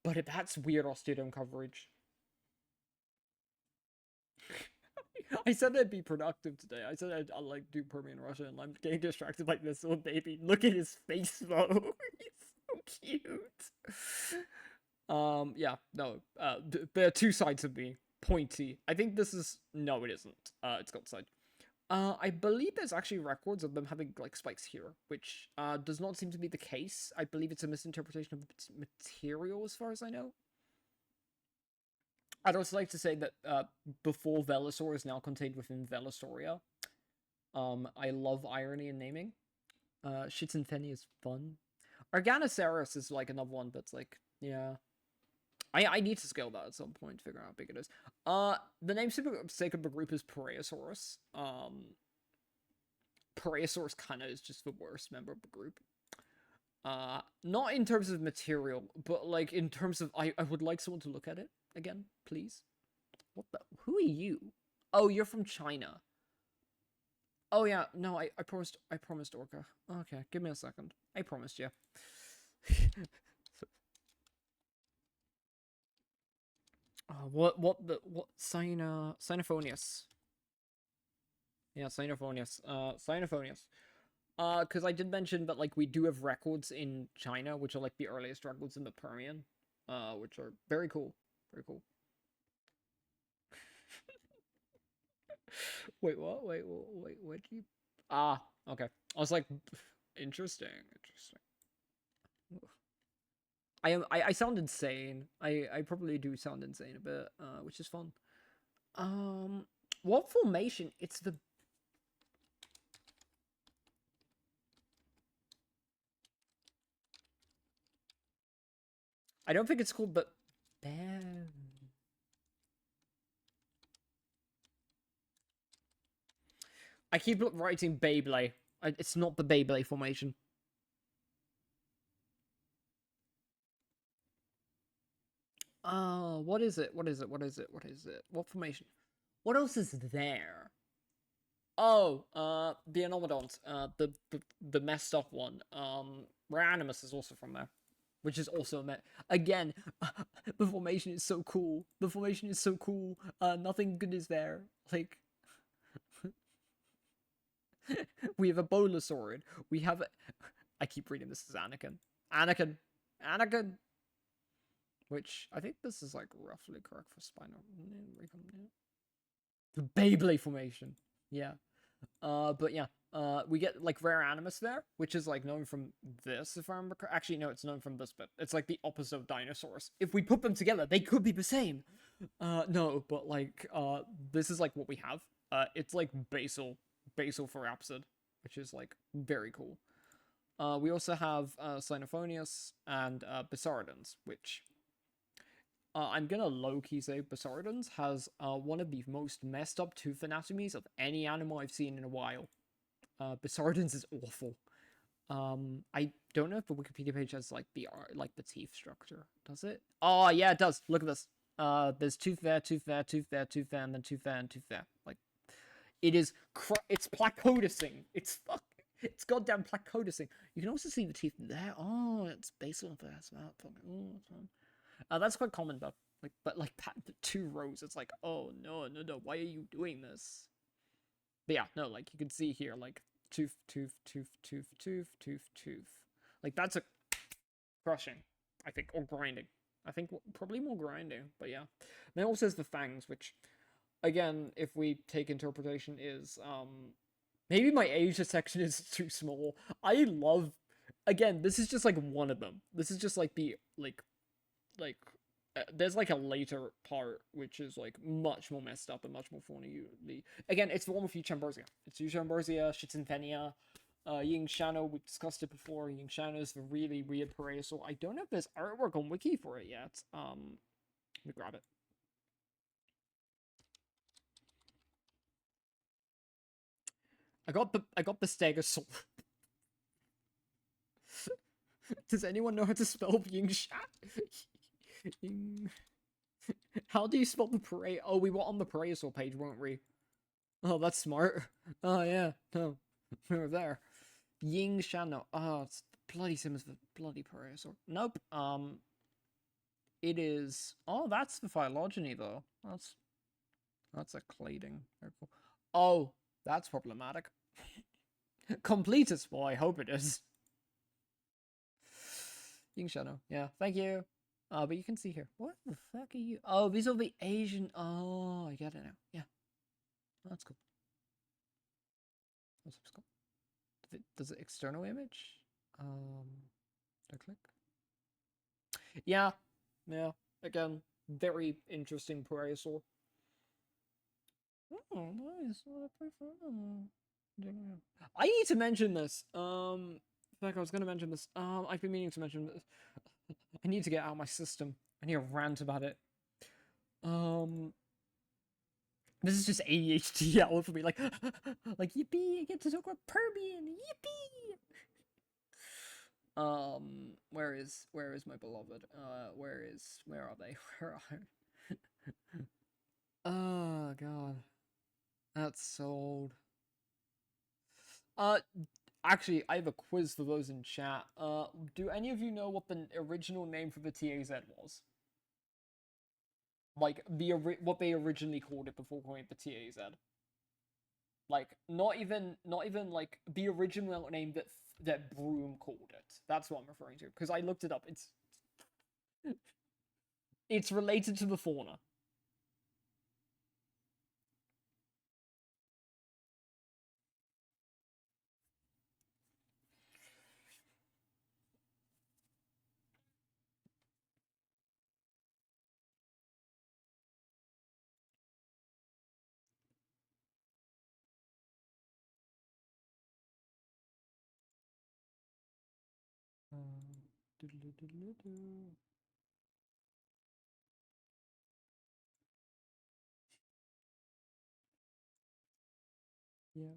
but that's weird osteodome coverage. I said I'd be productive today. I said I'd like do Permian Russia, and I'm getting distracted by this little baby. Look at his face though. He's so cute. Yeah, no. There are two sides of me. Pointy. I think this is... No, it isn't. It's got side. I believe there's actually records of them having like spikes here, which does not seem to be the case. I believe it's a misinterpretation of material as far as I know. I'd also like to say that before Velosaur is now contained within Velosauria. I love irony in naming. Shitsinfeni is fun. Organoceros is like another one that's like, yeah. I need to scale that at some point to figure out how big it is. The namesake of the group is Parasaurus. Parasaurus kind of is just the worst member of the group. Not in terms of material, but like in terms of I would like someone to look at it again, please. What the? Who are you? Oh, you're from China. Oh yeah, no, I promised Orca. Okay, give me a second. I promised you. What Sinophonius. Yeah, Sinophonius. Sinophonius. Because I did mention that like we do have records in China, which are like the earliest records in the Permian, which are very cool, very cool. Wait, what? Wait, what? You? Ah, okay. I was like, interesting, interesting. I sound insane. I probably do sound insane a bit, which is fun. What formation? It's the. I don't think it's called the. I keep writing Beyblade. It's not the Beyblade formation. What is it? What is it? What is it? What is it? What formation? What else is there? Oh, the Anomadons. The messed up one. Reanimus is also from there, which is also a again. The formation is so cool. The formation is so cool. Nothing good is there. Like, we have a Bolasaurid. We have. I keep reading this as Anakin. Anakin. Anakin. Which I think this is like roughly correct for Spinal. The Beyblade formation. Yeah. But yeah. We get like rare animus there, which is like known from this, if I remember correctly. Actually, no, it's known from this bit. It's like the opposite of dinosaurs. If we put them together, they could be the same. No, but like, this is like what we have. It's like basal Therapsid, which is like very cool. We also have Sinophonius and Bisauridens, which I'm gonna low-key say Bisauridens has one of the most messed up tooth anatomies of any animal I've seen in a while. Bisauridens is awful. I don't know if the Wikipedia page has like the teeth structure. Does it? Oh yeah, it does. Look at this. There's tooth there, tooth there, tooth there, tooth there, and then tooth there and tooth there. Like, it is. It's placodicing. It's fuck. It's goddamn placodicing. You can also see the teeth there. Oh, it's basal there. That's quite common though. Like, but like 2 rows, it's like, oh no, why are you doing this? But yeah, no, like you can see here, like tooth. Like that's a crushing, I think, or grinding. I think probably more grinding, but yeah. Then also says the fangs, which, again, if we take interpretation, is maybe my Asia section is too small. I love, again, this is just like one of them. This is just like the like there's like a later part which is like much more messed up and much more funny. Again, it's the one with Euchambersia. It's Euchambersia, Schizophrenia, Ying Shano. We discussed it before. Ying Shano is the really weird parasaur. I don't know if there's artwork on Wiki for it yet. Let me grab it. I got the Stegosaur. Does anyone know how to spell Ying Shan? How do you spell the parade? Oh, we were on the Parasaur page, weren't we? Oh, that's smart. Oh, yeah. No, we were there. Ying Shano. Oh, it's the bloody same as the bloody Parasaur. Nope. It is. Oh, that's the phylogeny, though. That's a cladding. Very cool. Oh, that's problematic. Completus. Well, I hope it is. Ying Shano. Yeah, thank you. But you can see here. What the fuck are you? Oh, these are the Asian. Oh, I get it now. Yeah. Oh, that's cool. That's cool. Does it external image? Do I click? Yeah. Yeah. Again, very interesting parasaur. Oh, nice. I need to mention this. For Fuck, I was gonna mention this. I've been meaning to mention this. I need to get out of my system. I need to rant about it. Um, this is just ADHD hour for me. Like yippee! I get to talk about Permian. Yippee! Where is my beloved? Where are they? Where are? Oh god, that's so old. Uh, Actually, I have a quiz for those in chat. Do any of you know what the original name for the TAZ was? Like what they originally called it before calling it the TAZ. Like not even like the original name that Broom called it. That's what I'm referring to because I looked it up. It's related to the fauna. Yeah.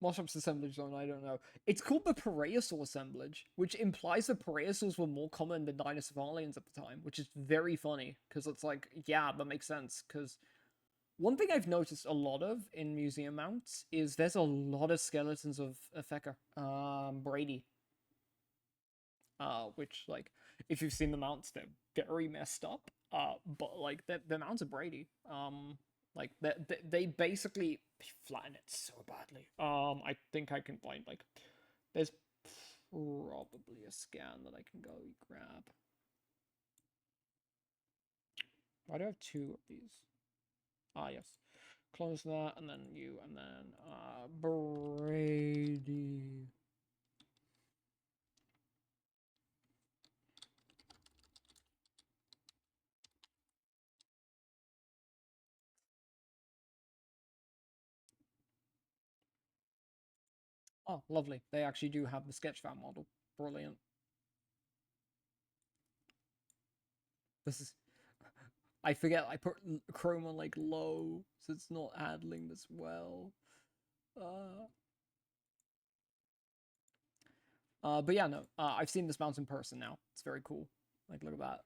Moshop's assemblage zone, I don't know. It's called the Parasaur assemblage, which implies that Parasaurs were more common than Dinosaurians at the time, which is very funny, because it's like, yeah, that makes sense, because one thing I've noticed a lot of in museum mounts is there's a lot of skeletons of Fecker, Brady, which, like, if you've seen the mounts, they're very messed up, but, like, the mounts of Brady, like they basically flatten it so badly. I think I can find like there's probably a scan that I can go grab. Why do I have two of these? Ah, yes. Close that, and then you, and then Brady. Oh, lovely. They actually do have the Sketchfab model. Brilliant. This is. I forget I put Chrome on like low, so it's not handling this well. Uh, but yeah, no. I've seen this mount in person now. It's very cool. Like, look at that.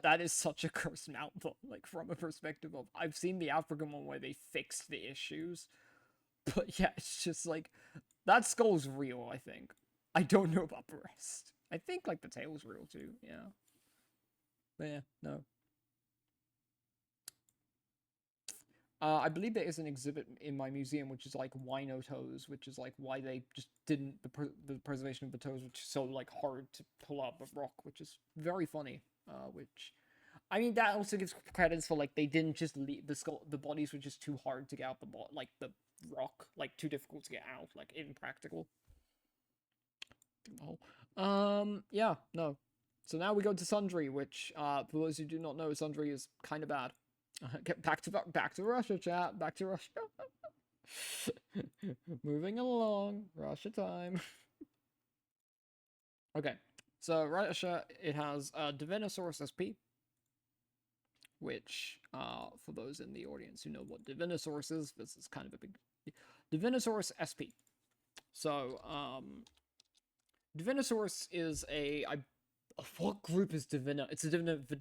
That is such a cursed mount, though. Like, from a perspective of, I've seen the African one where they fixed the issues, but yeah, it's just like that skull's real. I think. I don't know about the rest. I think like the tail's real too. Yeah. But yeah, no. I believe there is an exhibit in my museum which is like wino toes, which is like why they just didn't the preservation of the toes, which is so like hard to pull out the rock, which is very funny. Which, I mean, that also gives credits for like they didn't just leave the skull, the bodies were just too hard to get out like the rock, like too difficult to get out, like impractical. Oh, yeah, no. So now we go to Sundry, which, for those who do not know, Sundry is kind of bad. Get back to Russia, chat. Back to Russia. Moving along, Russia time. Okay, so Russia, it has Divinosaurus SP, which, for those in the audience who know what Divinosaurus is, this is kind of a big Divinosaurus SP. So, Divinosaurus is what group is Divina? It's a Divinosaurid.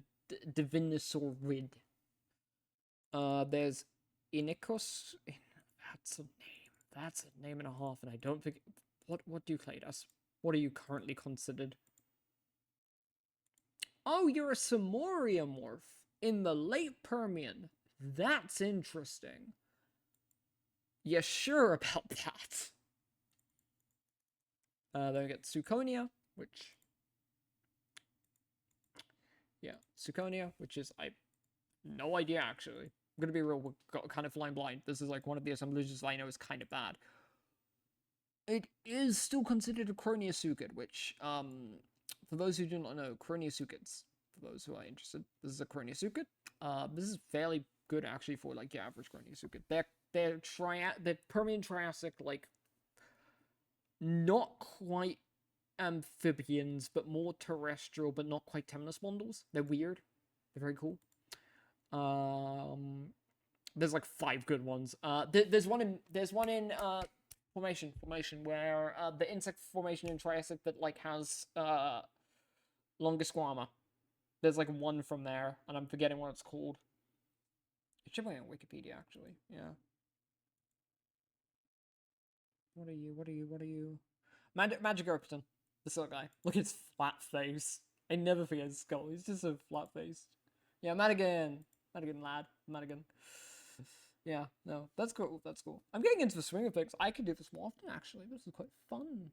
There's Inicus. That's a name. That's a name and a half, and I don't think. What do you claim as? What are you currently considered? Oh, you're a Samoriamorph in the late Permian. That's interesting. You sure about that? Then we get Suconia, which. Yeah, Suconia, which is no idea actually. I'm gonna be real, kind of flying blind. This is like one of the assemblages I know is kind of bad. It is still considered a Croniasuchid, which, for those who do not know, Croniasuchids, for those who are interested, this is a Croniasuchid. This is fairly good actually for like your average Croniasuchid. They're Permian Triassic, like not quite amphibians, but more terrestrial, but not quite temnospondyls. They're weird. They're very cool. There's like 5 good ones. There's one in formation where the insect formation in Triassic that like has Longisquama. There's like one from there, and I'm forgetting what it's called. It should be on Wikipedia actually. Yeah. What are you? What are you? What are you? Magikarpton. This little guy. Look at his flat face. I never forget his skull. He's just so flat faced. Yeah, Madigan. Madigan lad. Madigan. Yeah, no, that's cool. That's cool. I'm getting into the swing of things. I could do this more often, actually. This is quite fun.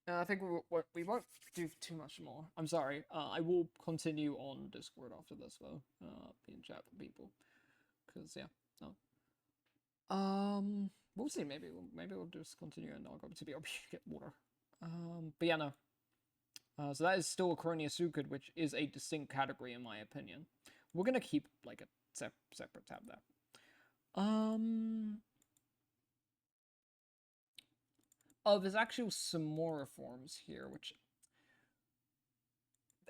I think we won't do too much more. I'm sorry. I will continue on Discord after this, though. Be in chat with people. Because, yeah, no. We'll see. Maybe we'll just continue and I'll go to BRB to get water. But yeah, no. So that is still a Croniosuchid, which is a distinct category in my opinion. We're gonna keep like a separate tab there. Oh, there's actual Samoriforms here, which...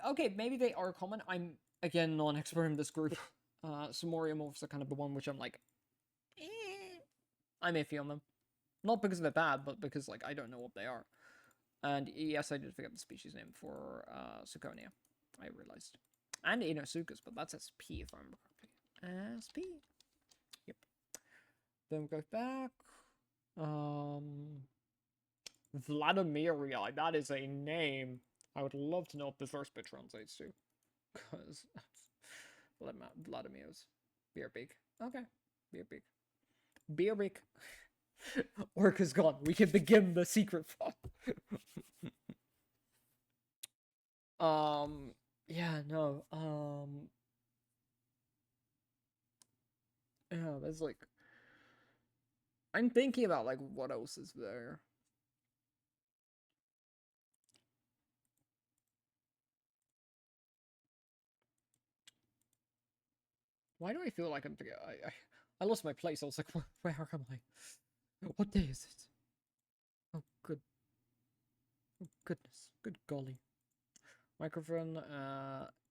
Okay, maybe they are common. I'm, again, not an expert in this group. Samoriomorphs are kind of the one which I'm like... I may feel them. Not because they're bad, but because, like, I don't know what they are. And yes, I did forget the species name for Suconia. I realized. And Inosuchus, but that's SP if I remember correctly. SP. Yep. Then we go back. Vladimiria, that is a name. I would love to know what the first bit translates to. Because Vladimir's beer big. Okay. Beer big. Beer big. Orca's gone. We can begin the secret fun. Yeah, no. Yeah, there's like... I'm thinking about, like, what else is there. Why do I feel like I'm thinking... I lost my place. I was like, where am I? What day is it? Oh, good. Oh, goodness. Good golly. Microphone,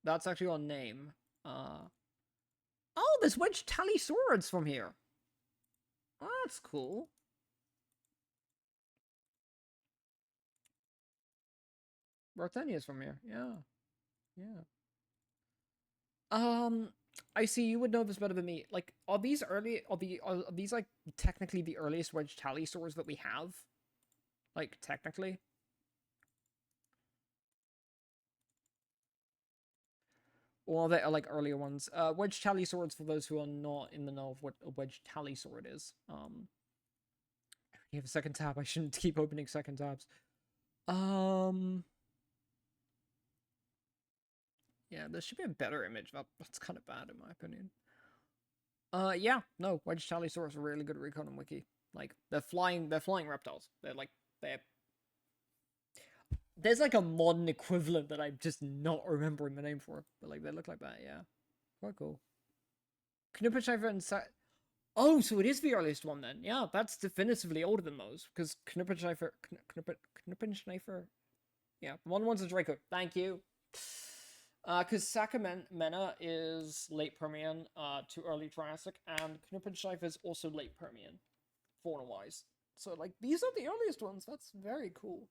that's actually on name. Oh, there's Wedge Tally swords from here. Oh, that's cool. Barthenia's from here. Yeah. Yeah. I see you would know this better than me. Like, are these like technically the earliest Wedge Tally swords that we have? Like, technically? Or are they like earlier ones? Wedge Tally swords, for those who are not in the know of what a Wedge Tally sword is. You have a second tab. I shouldn't keep opening second tabs. Yeah, there should be a better image. That's kind of bad in my opinion. Yeah, no, Wedge Tally swords are really good at recon and wiki. Like, they're flying reptiles. There's like a modern equivalent that I'm just not remembering the name for, but like they look like that. Yeah, quite cool. Knuppenschneifer and Oh, so it is the earliest one then. Yeah, that's definitively older than those because Knuppenschneifer. Yeah, one's a Draco. Thank you. Because Sacamena is late Permian to early Triassic, and Knuppenschneifer is also late Permian, fauna-wise. So like these are the earliest ones. That's very cool.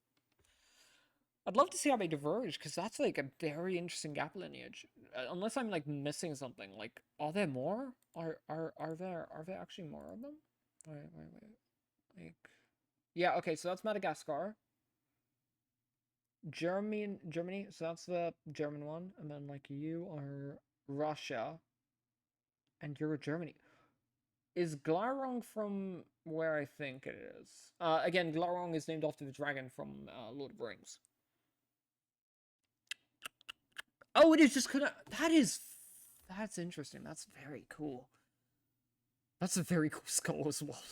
I'd love to see how they diverge, because that's like a very interesting gap lineage. Unless I'm like missing something. Like, are there more? Are there actually more of them? Wait. Like, yeah. Okay, so that's Madagascar. Germany. So that's the German one, and then like you are Russia, and you're Germany. Is Glarong from where I think it is? Again, Glarong is named after the dragon from Lord of the Rings. Oh, it is just that's interesting. That's very cool. That's a very cool skull as well.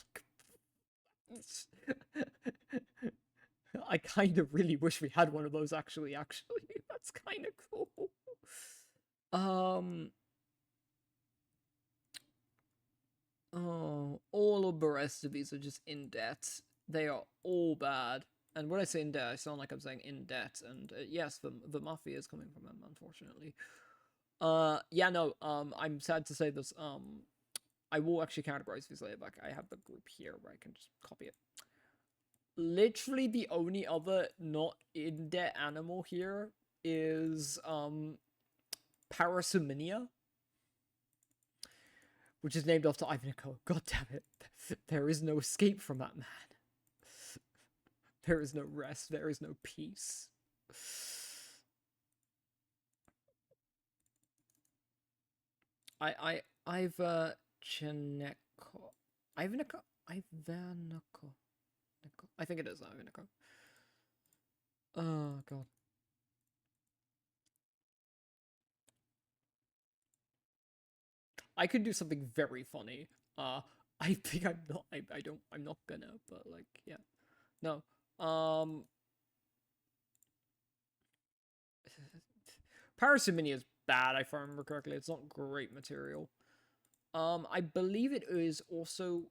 I kind of really wish we had one of those actually. That's kind of cool. Oh, all of the rest of these are just in debt. They are all bad. And when I say in debt, I sound like I'm saying in debt. And yes, the mafia is coming from them, unfortunately. Yeah, no. I'm sad to say this. I will actually categorize these later. Back, I have the group here where I can just copy it. Literally, the only other not in debt animal here is Parasiminia, which is named after Ivanhoe. God damn it. There is no escape from that man. There is no rest. There is no peace. Ivanhoe. Ivanhoe. I think it is Ivanhoe. Oh, God. I could do something very funny. I think I'm not. I'm not gonna. But like, yeah, no. Parasiminia is bad. If I remember correctly, it's not great material. I believe it is also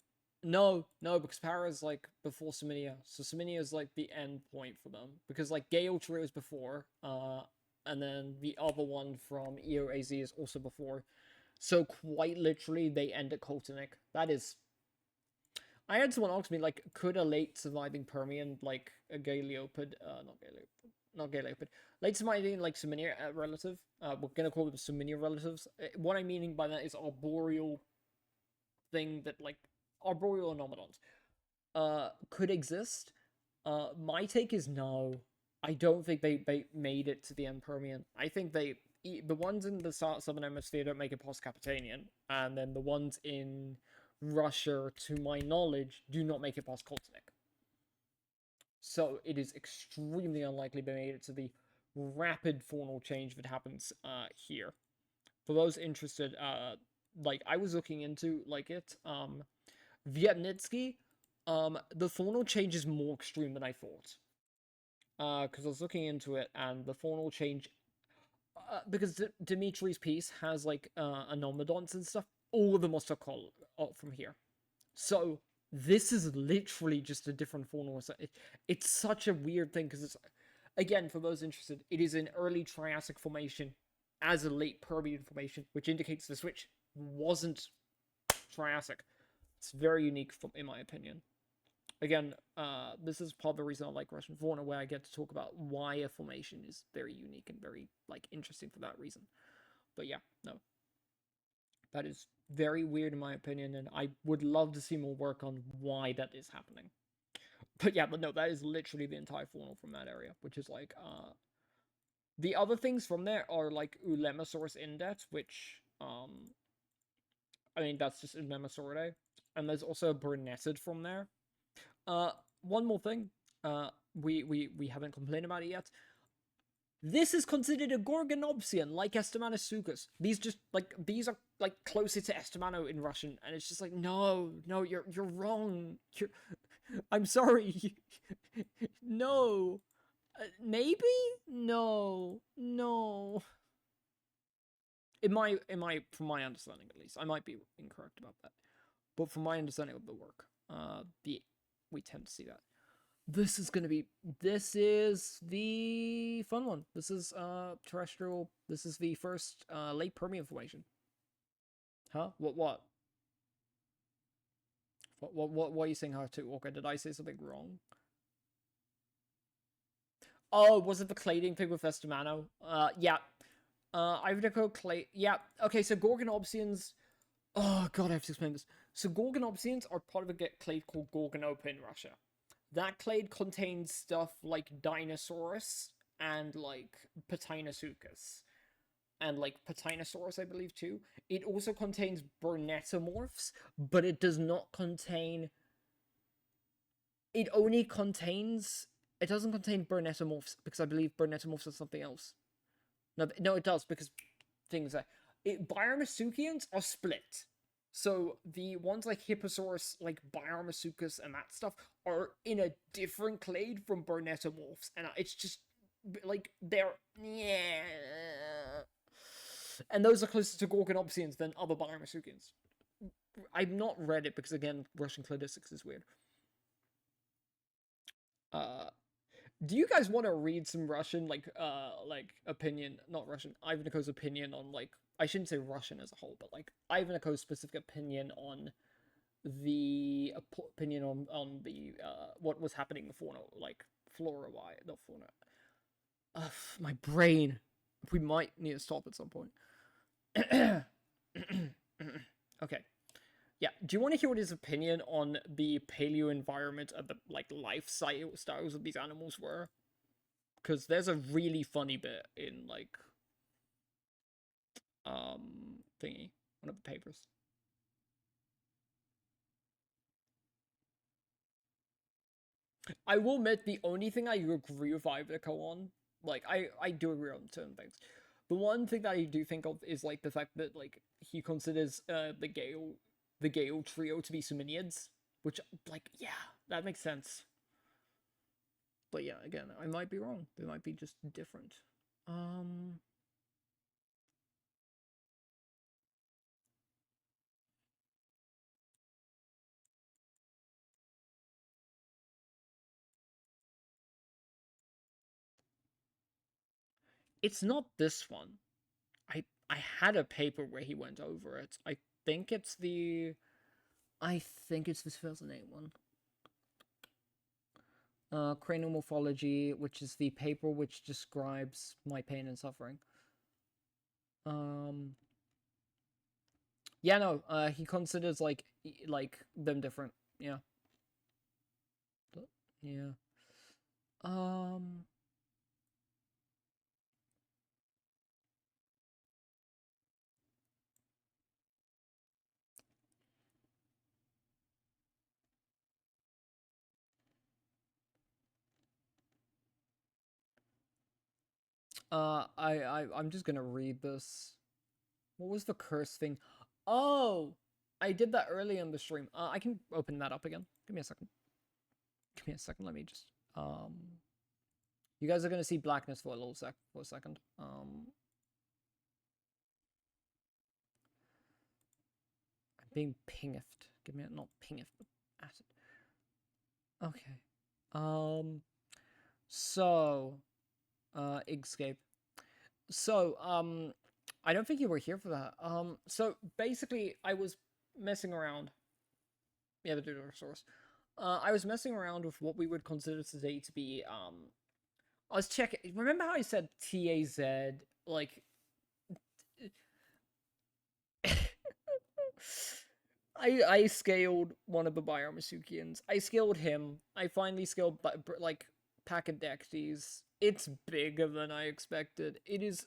no, because Para is like before Siminia, so Siminia is like the end point for them because like Gale Trio is before, and then the other one from EOAZ is also before. So quite literally, they end at Coltonic. That is. I had someone ask me like, could a late surviving Permian like a Galeopid, not Galeopid, late surviving like Suminia relative? We're gonna call them Suminia relatives. What I'm meaning by that is arboreal thing that like arboreal anomalons could exist. My take is no. I don't think they made it to the end Permian. I think the ones in the southern hemisphere don't make it past Capitanian, and then the ones in Russia, to my knowledge, do not make it past Koltnik. So it is extremely unlikely they made it to the rapid faunal change that happens here. For those interested, like I was looking into like it, Vietnitsky, the faunal change is more extreme than I thought. Because I was looking into it, and the faunal change because Dimitri's piece has like anomodons and stuff. All of them are Sokol from here. So this is literally just a different fauna. It's such a weird thing because it's again for those interested, it is an early Triassic formation as a late Permian formation, which indicates the switch wasn't Triassic. It's very unique, in my opinion. Again, this is part of the reason I like Russian fauna, where I get to talk about why a formation is very unique and very like interesting for that reason. But yeah, no, that is very weird in my opinion, and I would love to see more work on why that is happening. But yeah, but no, that is literally the entire faunal from that area, which is like the other things from there are like Ulemasaurus index, which I mean that's just Ulemasauridae, and there's also a Burnetid from there. One more thing. We haven't complained about it yet. This is considered a Gorgonopsian, like Estomanosuchus. These are like closer to Estomano in Russian, and it's just like no, you're wrong. I'm sorry. No. Maybe? No. From my understanding at least, I might be incorrect about that, but from my understanding of the work, we tend to see that. This is the fun one. This is terrestrial. This is the first late Permian formation. Huh? What are you saying? How to Orca? Did I say something wrong? Oh, was it the clading thing with Estomano? Yeah. Ivanhoe clade. Yeah. Okay, so Gorgonopsians. Oh god, I have to explain this. So Gorgonopsians are part of a clade called Gorgonopa in Russia. That clade contains stuff like Dinosaurus and like Patinosuchus. And like Patinosaurus, I believe, too. It also contains Burnetomorphs, but it does not contain. It only contains. It doesn't contain Burnetomorphs because I believe Burnetomorphs is something else. No, it does because things like Biormasuchians are split. So the ones like Hipposaurus, like Biormasuchus and that stuff, are in a different clade from Burnetomorphs, and it's just like they're and those are closer to Gorgonopsians than other Biormasuchians. I've not read it because again, Russian cladistics is weird. Do you guys want to read some Russian, like opinion, not Russian, Ivaniko's opinion on, like, I shouldn't say Russian as a whole, but like Ivaniko's specific opinion on the opinion on the what was happening in fauna, like flora wise, not fauna. My brain. We might need to stop at some point. Okay. Yeah. Do you want to hear what his opinion on the paleo environment and the like lifestyles of these animals were? Because there's a really funny bit in like thingy, one of the papers. I will admit the only thing I agree with Ivico on, like I do agree on certain things. The one thing that I do think of is like the fact that like he considers the Gale trio to be Suminids, which like yeah, that makes sense. But yeah, again, I might be wrong. They might be just different. Um it's not this one. I had a paper where he went over it. Think it's the I think it's the 2008 one. Cranial Morphology, which is the paper which describes my pain and suffering. Um, yeah, no, he considers like them different. Yeah, yeah. Um, I'm just gonna read this. What was the curse thing? Oh, I did that early in the stream. I can open that up again. Give me a second. Give me a second. Let me just You guys are gonna see blackness for a second. I'm being pinged. Give me a not pinged, but acid. Okay. Um. So, Igscape. So, I don't think you were here for that. So basically, I was messing around. Yeah, the doodle source. I was messing around with what we would consider today to be. I was checking. Remember how I said TAZ? Like, I scaled one of the Biomasukians. I scaled him. I finally scaled like Pachydexies. It's bigger than I expected. It is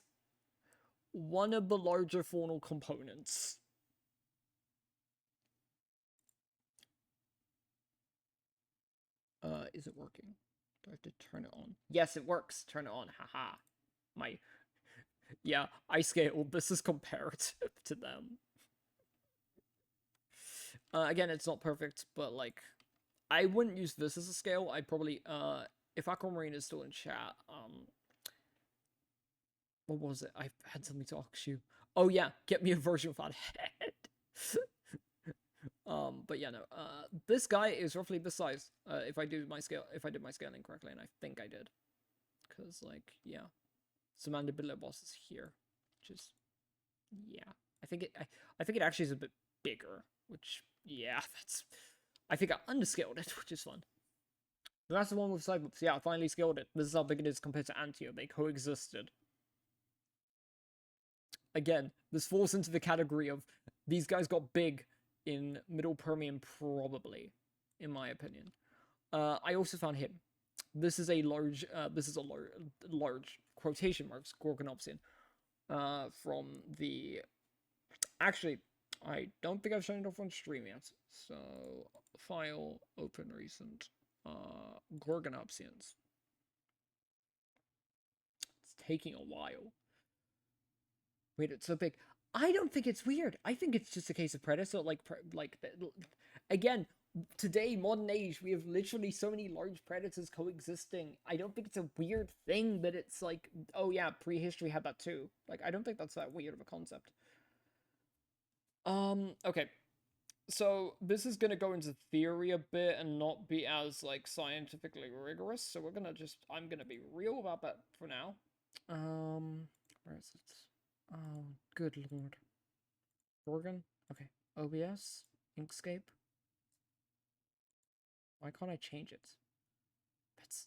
one of the larger faunal components. Is it working? Do I have to turn it on? Yes, it works. Turn it on. Haha. My yeah, I scaled. This is comparative to them. Again, it's not perfect, but like, I wouldn't use this as a scale. I'd probably if Aquamarine is still in chat, what was it? I had something to ask you. Oh yeah, get me a version of that head. But yeah, no. This guy is roughly this size. If I did my scaling correctly, and I think I did, because like yeah, Samantha Biller boss is here, which is yeah. I think it actually is a bit bigger, which yeah, that's. I think I underscaled it, which is fun. But that's the one with Cyclops. Yeah, I finally scaled it. This is how big it is compared to Antio. They coexisted. Again, this falls into the category of these guys got big in Middle Permian, probably, in my opinion. I also found him. This is a large. Large quotation marks Gorgonopsian. From the. Actually, I don't think I've shown it off on stream yet. So file open recent. Gorgonopsians. It's taking a while. Wait, it's so big. I don't think it's weird. I think it's just a case of Predator. Again, today, modern age, we have literally so many large predators coexisting. I don't think it's a weird thing that it's like, oh yeah, prehistory had that too. Like, I don't think that's that weird of a concept. Okay. So this is gonna go into theory a bit and not be as like scientifically rigorous. So I'm gonna be real about that for now. Where is it? Oh, good lord. Gorgon? Okay. OBS? Inkscape? Why can't I change it? That's...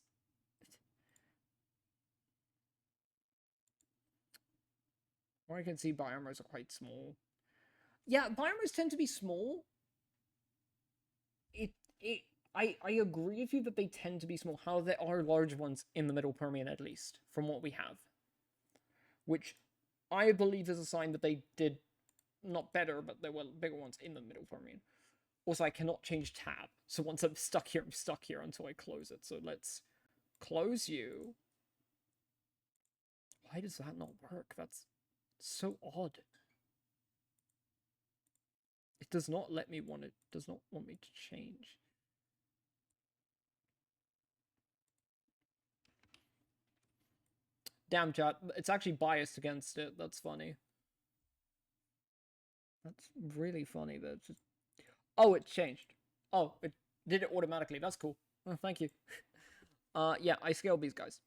Or I can see biomes are quite small. Yeah, biomes tend to be small. It... it... I agree with you that they tend to be small. However, there are large ones in the Middle Permian, at least, from what we have. Which I believe is a sign that they did not better, but there were bigger ones in the Middle Permian. Also, I cannot change tab. So once I'm stuck here until I close it. So let's close you. Why does that not work? That's so odd. It does not let me want it. Does not want me to change. Damn, chat. It's actually biased against it. That's funny. That's really funny. That just... Oh, it changed. Oh, it did it automatically. That's cool. Oh, thank you. Yeah, I scaled these guys.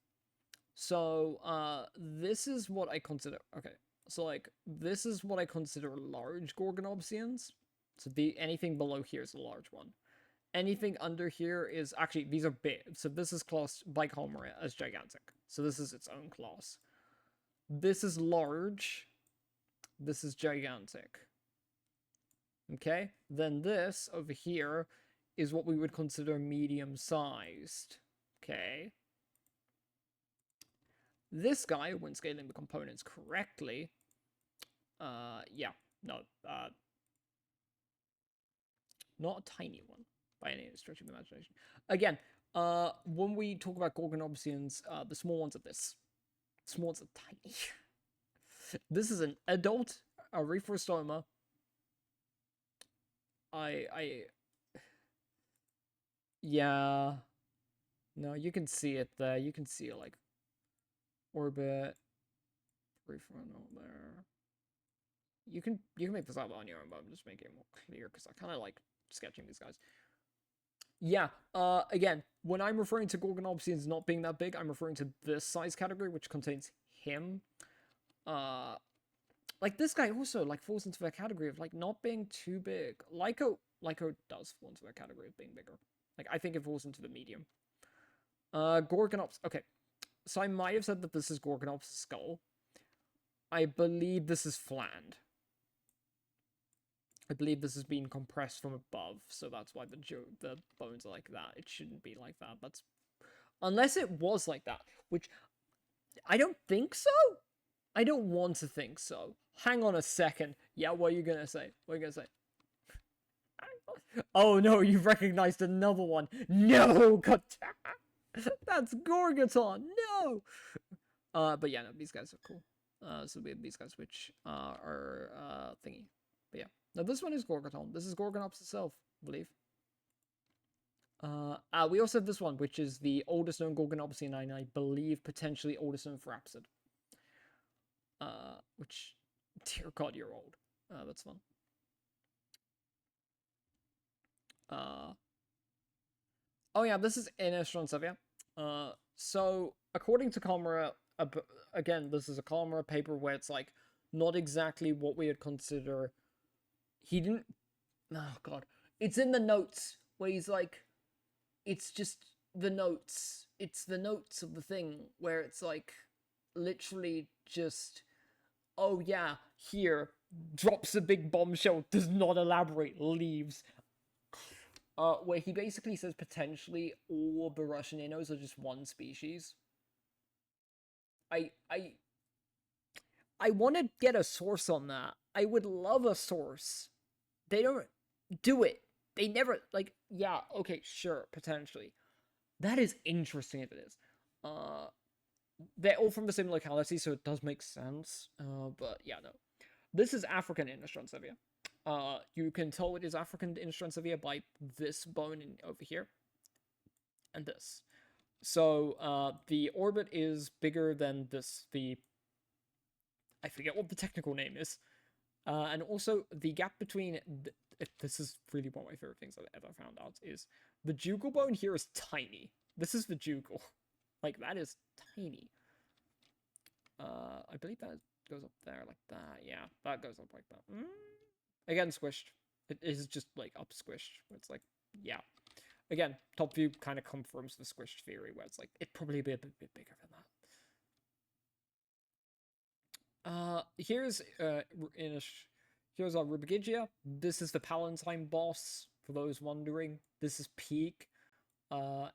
So, this is what I consider... Okay, so, like, this is what I consider large Gorgonopsians. So, anything below here is a large one. Anything under here is... Actually, these are big. So, this is classed by Calmara as gigantic. So, this is its own class. This is large. This is gigantic. Okay? Then this, over here, is what we would consider medium-sized. Okay? This guy, when scaling the components correctly, yeah, no, not a tiny one by any stretch of the imagination. Again, when we talk about Gorgonopsians, the small ones are this. The small ones are tiny. This is an adult Arephostoma. Yeah. No, you can see it there. You can see it, like, orbit, prefrontal there. You can make this out on your own, but I'm just making it more clear because I kind of like sketching these guys. Yeah, again, when I'm referring to Gorgonopsians not being that big, I'm referring to this size category, which contains him. Like, this guy also, like, falls into the category of, like, not being too big. Lyco does fall into the category of being bigger. Like, I think it falls into the medium. Gorgonops, okay. So I might have said that this is Gorgonops' skull. I believe this is flattened. I believe this has been compressed from above, so that's why the bones are like that. It shouldn't be like that. That's... Unless it was like that, which I don't think so. I don't want to think so. Hang on a second. Yeah, what are you gonna say? What are you gonna say? Oh no, you've recognized another one. No, God, that's Gorgoton. No. But yeah, no, these guys are cool. So we have these guys, which are thingy. But yeah, now this one is Gorgoton. This is Gorgonops itself, I believe. We also have this one, which is the oldest known Gorgonopsian, and I believe potentially oldest known Therapsid. Which, dear God, you're old. That's fun. Oh yeah, this is Innistronsevia. So according to Calmara, again, this is a Calmara paper where it's like not exactly what we would consider. He didn't. Oh God, it's in the notes where he's like, it's just the notes. It's the notes of the thing where it's like, literally just, oh yeah, here, drops a big bombshell, does not elaborate, leaves. Where he basically says potentially all the Russian Innos are just one species. I want to get a source on that. I would love a source. They don't do it. They never, like, yeah, okay, sure, potentially. That is interesting if it is. They're all from the same locality, so it does make sense. But yeah, no. This is African Innistronsevia. You can tell it is African Innistronsevia by this bone over here. And this. So, the orbit is bigger than this, I forget what the technical name is. And also, the gap between this is really one of my favorite things I've ever found out, is the jugal bone here is tiny. This is the jugal. Like, that is tiny. I believe that goes up there like that. Yeah, that goes up like that. Again, squished. It is just, like, up squished. It's like, yeah. Again, top view kind of confirms the squished theory, where it's like, it'd probably be a bit bigger than that. Here's our Rubigigia. This is the Palatine boss, for those wondering. This is peak.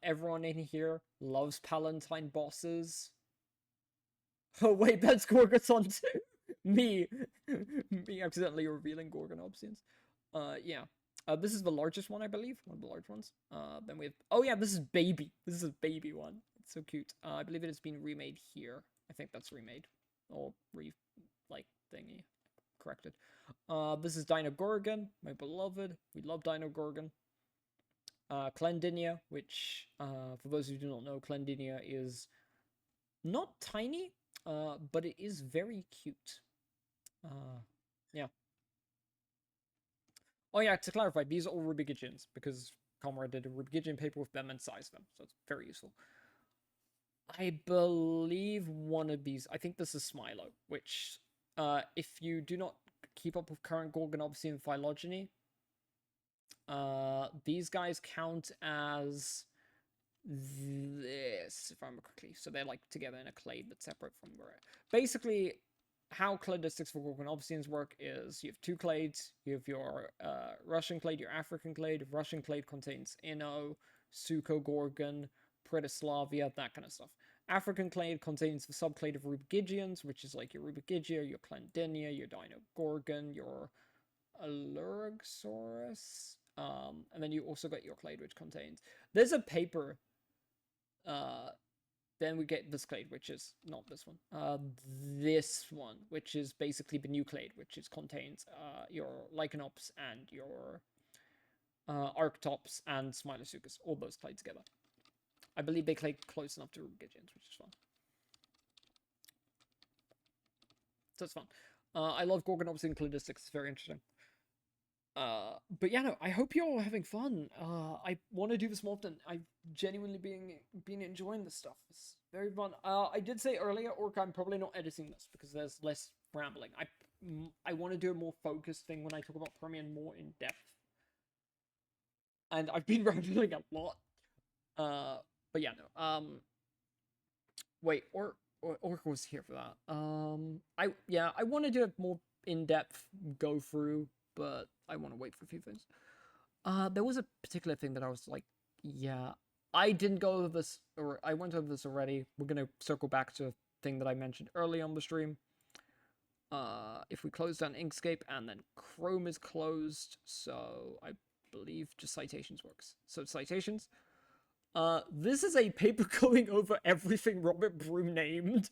Everyone in here loves Palatine bosses. Oh wait, that's Gorgon too. Me accidentally revealing Gorgon Obsidians. Yeah. This is the largest one, I believe. One of the large ones. Then we have... Oh yeah, this is Baby. This is a baby one. It's so cute. I believe it has been remade here. I think that's remade. Or thingy. Corrected. This is Dino Gorgon, my beloved. We love Dino Gorgon. Clendinia, which, for those who do not know, Clendinia is not tiny, but it is very cute. Yeah. Oh yeah, to clarify, these are all Rubigigians, because Comrade did a Rubigigian paper with them and sized them, so it's very useful. I believe one of these, I think this is Smilo, which, if you do not keep up with current Gorgon Obsidian phylogeny, these guys count as this, if I remember correctly. So they're like together in a clade that's separate from where. Basically, how cladistics for Gorgon Obsidians work is you have two clades. You have your Russian clade, your African clade. Russian clade contains Inno, Suko Gorgon, Predislavia, that kind of stuff. African clade contains the subclade of Rubigigians, which is like your Rubigigia, your Clendinia, your Dino Gorgon, your Alurgsaurus. And then you also got your clade, which contains... There's a paper... Then we get this clade, which is not this one. This one, which is basically the new clade, which contains your Lycanops and your Arctops and Smilosuchus, all those clade together. I believe they clade close enough to Rubigigians, which is fun. So it's fun. I love Gorgon Obsidian cladistics, it's very interesting. But yeah, no, I hope you're all having fun. I want to do this more often. I've genuinely been enjoying this stuff. It's very fun. I did say earlier, Orca, I'm probably not editing this because there's less rambling. I want to do a more focused thing when I talk about Permian more in depth. And I've been rambling a lot. But yeah, no. Wait, Orca was here for that. I want to do a more in-depth go through, but I want to wait for a few things. There was a particular thing that I was like, yeah, I didn't go over this, or I went over this already. We're gonna circle back to a thing that I mentioned early on the stream. If we close down Inkscape and then Chrome is closed, so I believe just citations works. So citations. This is a paper going over everything Robert Broom named.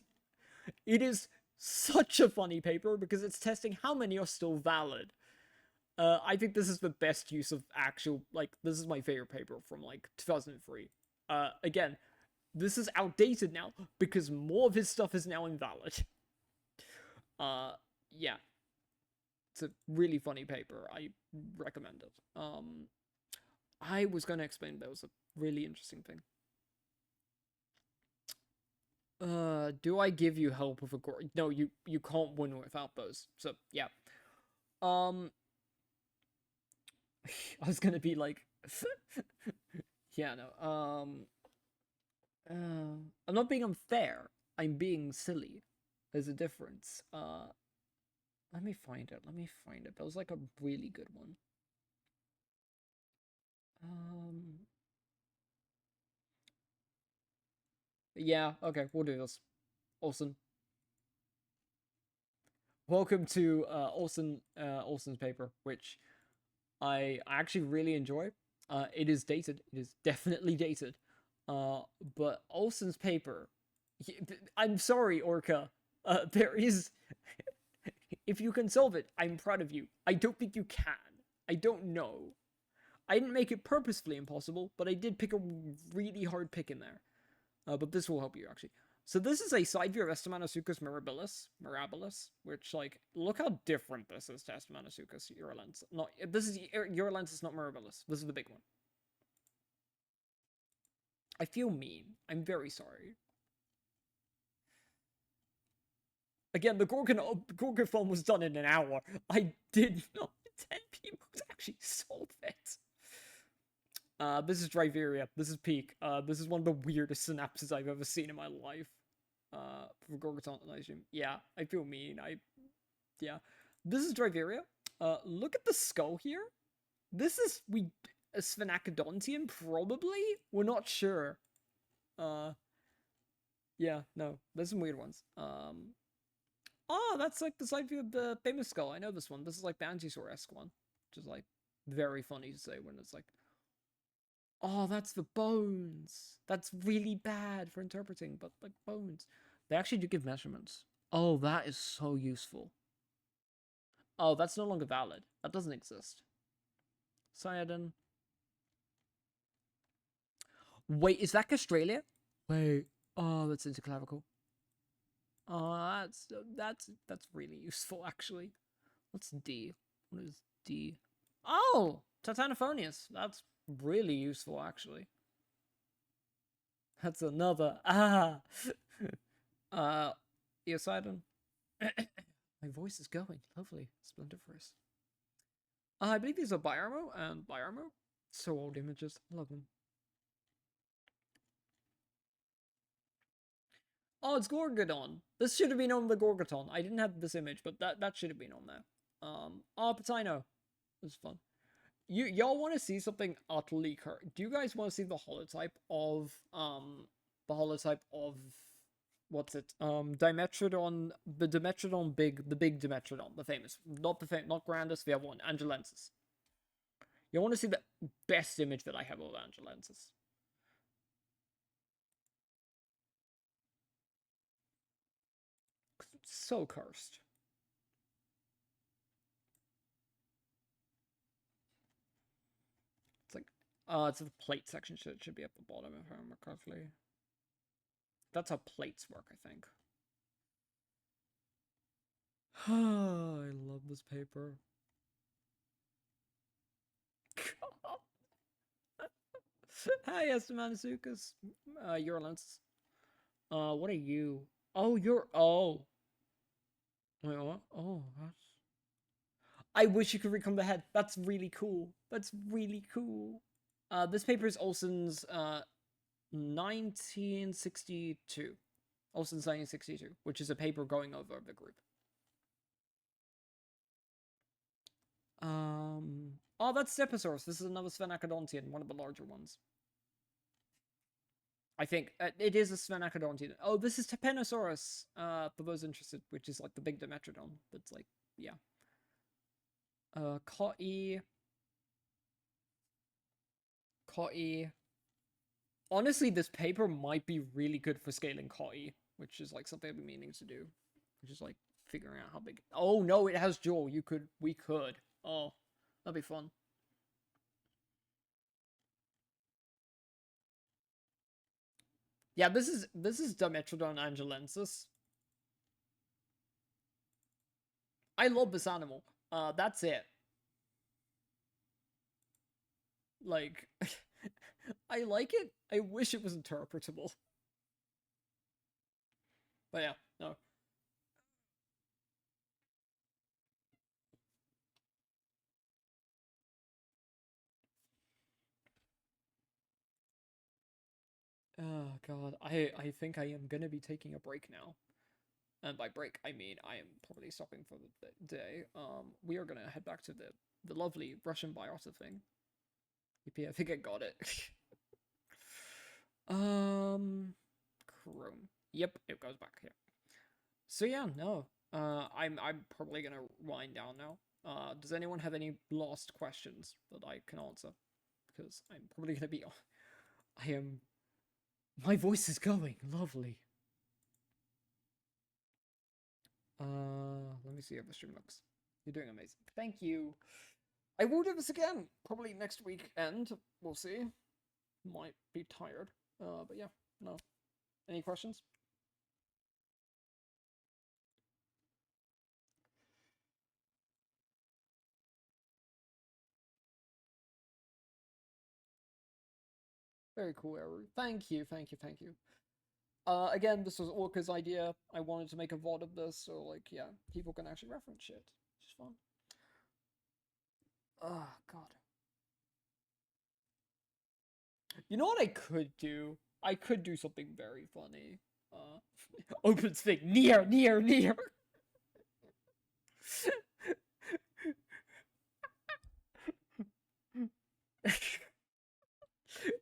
It is such a funny paper because it's testing how many are still valid. I think this is the best use of actual, this is my favorite paper from, 2003. Again, this is outdated now because more of his stuff is now invalid. Yeah. It's a really funny paper. I recommend it. I was going to explain there was a really interesting thing. Do I give you help with a gore? No, you can't win without those. So, yeah. I was gonna be like, yeah, no, I'm not being unfair, I'm being silly. There's a difference. Let me find it, That was like a really good one. Yeah, okay, we'll do this. Olsen. Welcome to, Olsen's paper, which I actually really enjoy. It is dated. It is definitely dated. But Olsen's paper... I'm sorry, Orca. There is... If you can solve it, I'm proud of you. I don't think you can. I don't know. I didn't make it purposefully impossible, but I did pick a really hard pick in there. But this will help you, actually. So this is a side view of Estamanosuchus mirabilis, which, like, look how different this is to Estamanosuchus urulens. Not, this is urulens is not mirabilis. This is the big one. I feel mean. I'm very sorry. Again, the Gorgon film was done in an hour. I did not intend people to actually solve it. This is Driveria. This is peak. This is one of the weirdest synapses I've ever seen in my life. For Gorgon, I assume. Yeah, I feel mean. Yeah. This is Driveria. Look at the skull here. This is a Sphenacodontian, probably? We're not sure. Yeah, no. There's some weird ones. Oh, that's like the side view of the famous skull. I know this one. This is like the Ankylosaur-esque one. Which is like very funny to say when it's like, oh, that's the bones. That's really bad for interpreting, but like bones. They actually do give measurements. Oh, that is so useful. Oh, that's no longer valid. That doesn't exist. Cyadin. Wait, is that Castralia? Wait. Oh, that's interclavicle. Oh, that's really useful, actually. What's D? What is D? Oh, Titanophonius. That's really useful, actually. That's another. Eosidon. My voice is going. Lovely. Splendiferous. I believe these are Biarmo and Biarmo. So old images. I love them. Oh, it's Gorgodon. This should have been on the Gorgoton. I didn't have this image, but that should have been on there. Oh, Patino. This is fun. Y'all want to see something utterly do you guys want to see the holotype of what's it? Dimetrodon, the Dimetrodon the big Dimetrodon, the famous, not Grandis, the other one, Angelensis. You want to see the best image that I have of Angelensis? It's so cursed. It's like, it's the plate section. Should be at the bottom if I remember correctly. That's how plates work, I think. I love this paper. Hi, Estamanosuchus. Urulens. What are you? Oh, you're. Oh. Wait, what? Oh, that's. I wish you could recome the head. That's really cool. That's really cool. This paper is Olson's 1962. Olson's 1962, which is a paper going over the group. Oh, that's Stegosaurus. This is another Sphenacodontian, one of the larger ones. I think it is a Sphenacodontian. Oh, this is Tepanosaurus. For those interested, which is like the big Dimetrodon. That's like, yeah. Cotty. Honestly, this paper might be really good for scaling Cotty, which is like something I've been meaning to do. Which is like figuring out how big. Oh no, it has jaw. We could. Oh, that'd be fun. Yeah, this is Dimetrodon angelensis. I love this animal. That's it. Like, I like it. I wish it was interpretable. But yeah, no. Oh god, I think I am gonna be taking a break now. And by break, I mean I am probably stopping for the day. We are gonna head back to the lovely Russian biota thing. EP, I think I got it. Chrome. Yep, it goes back here. So yeah, no. I'm probably gonna wind down now. Does anyone have any last questions that I can answer? Because I'm probably gonna be. I am. My voice is going lovely. Let me see how the stream looks. You're doing amazing. Thank you. I will do this again, probably next weekend. We'll see. Might be tired. But yeah, no. Any questions? Very cool, Eru. Thank you, thank you, thank you. Again, this was Orca's idea. I wanted to make a VOD of this, so like, yeah, people can actually reference shit. It's fun. Oh God. You know what I could do? I could do something very funny. Open thing near.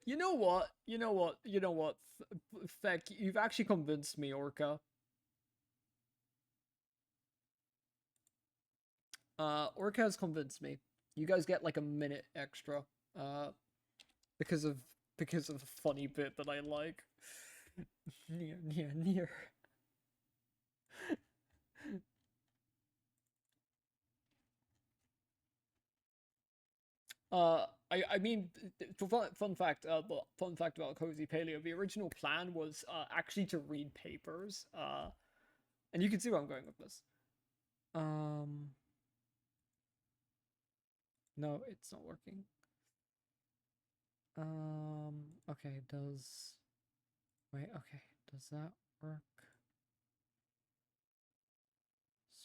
You know what? Feck, you've actually convinced me, Orca. Orca has convinced me. You guys get like a minute extra. Uh, because of a funny bit that I like. Near. I mean, fun fact. Fun fact about Cozy Paleo. The original plan was actually to read papers. And you can see where I'm going with this. No, it's not working. Okay, wait, okay, does that work?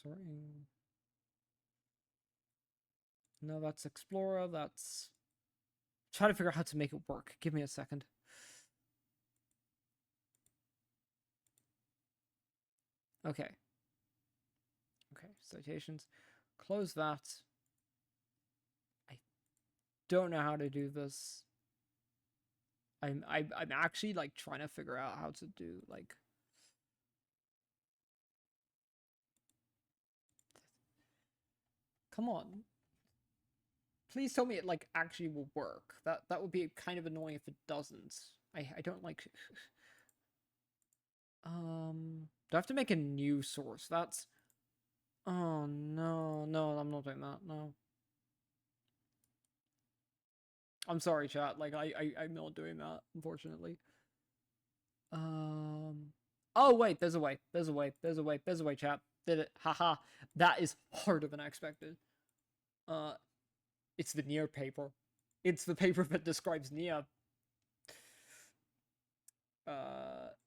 Sorting. No, that's Explorer, that's... Try to figure out how to make it work. Give me a second. Okay. Okay, citations. Close that. I don't know how to do this. I'm actually like trying to figure out how to do like... Come on. Please tell me it like actually will work. That would be kind of annoying if it doesn't. I don't like... Do I have to make a new source? That's... Oh no, I'm not doing that, no. I'm sorry, chat, like I'm not doing that, unfortunately. Oh wait, there's a way, chat. Did it, haha. That is harder than I expected. It's the Nier paper. It's the paper that describes Nier.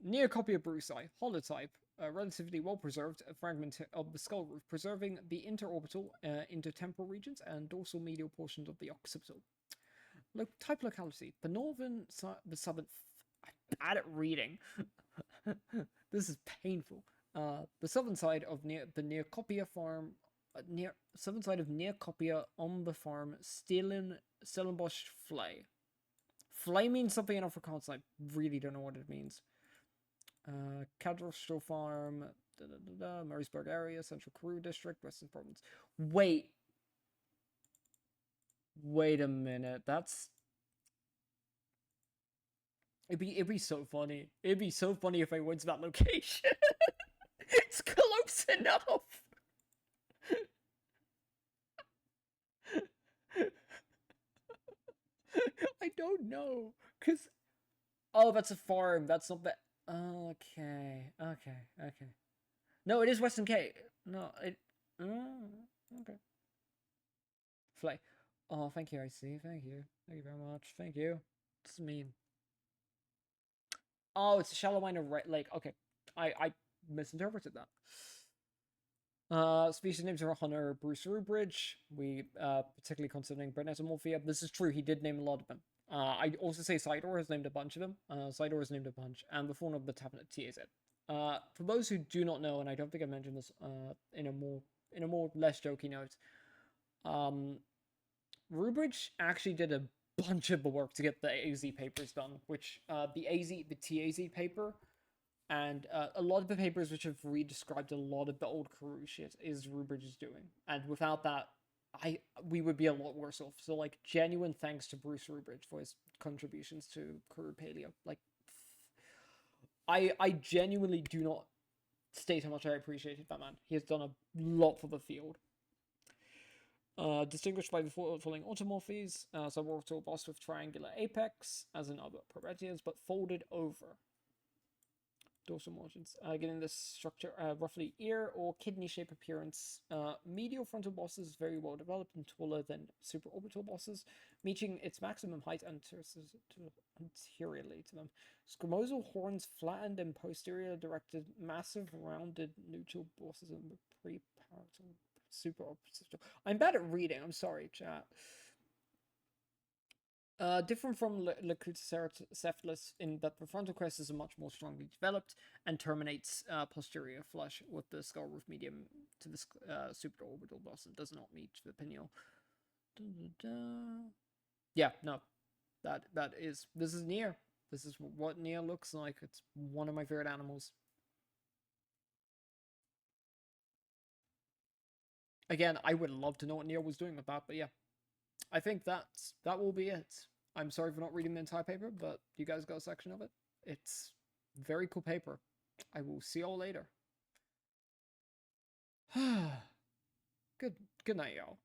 Nier copy of Brucei, holotype, relatively well preserved, a fragment of the skull roof, preserving the interorbital, intertemporal regions, and dorsal medial portions of the occipital. Type locality: the the southern. I'm bad at reading. This is painful. The southern side of the Nearcopia farm, southern side of Nearcopia on the farm, Stellenbosch Flay. Flay means something in Afrikaans. I really don't know what it means. Cadastral Farm, Murraysburg area, Central Karoo District, Western Province. Wait a minute. That's... It'd be so funny. It'd be so funny if I went to that location. It's close enough. I don't know, cause... Oh, that's a farm. That's not that. Okay. No, it is Western Cape. No, it... okay. Flay. Oh, thank you, I see. Thank you very much. Thank you. This is mean. Oh, it's a shallow mine of lake. Okay, I misinterpreted that. Species names are Hunter Bruce Rubridge. We particularly considering Brenetomorphia. This is true. He did name a lot of them. I also say Sidor has named a bunch of them. Sidor has named a bunch, and the fauna of the TAZ. For those who do not know, and I don't think I mentioned this in a more less jokey note, Rubridge actually did a bunch of the work to get the AZ papers done, which the TAZ paper, and a lot of the papers which have redescribed a lot of the old Karoo shit is Rubridge doing, and without that, we would be a lot worse off. So like, genuine thanks to Bruce Rubridge for his contributions to Karoo Paleo. Like, I genuinely do not state how much I appreciated that man. He has done a lot for the field. Distinguished by the following automorphies, suborbital boss with triangular apex, as in other Probetians, but folded over. Dorsal margins. Getting this structure, roughly ear or kidney shape appearance. Medial frontal bosses very well developed and taller than supraorbital bosses, reaching its maximum height anteriorly to them. Squamosal horns flattened and posterior directed, massive rounded neutral bosses and pre-parital supraorbital. I'm bad at reading. I'm sorry, chat. Different from Leucocephalus in that the frontal crest is much more strongly developed and terminates posterior flush with the skull roof medium to the supraorbital boss and does not meet the pineal. Yeah, no, this is Nier. This is what Nier looks like. It's one of my favorite animals. Again, I would love to know what Nier was doing with that, but yeah. I think that will be it. I'm sorry for not reading the entire paper, but you guys got a section of it. It's very cool paper. I will see y'all later. Good night, y'all.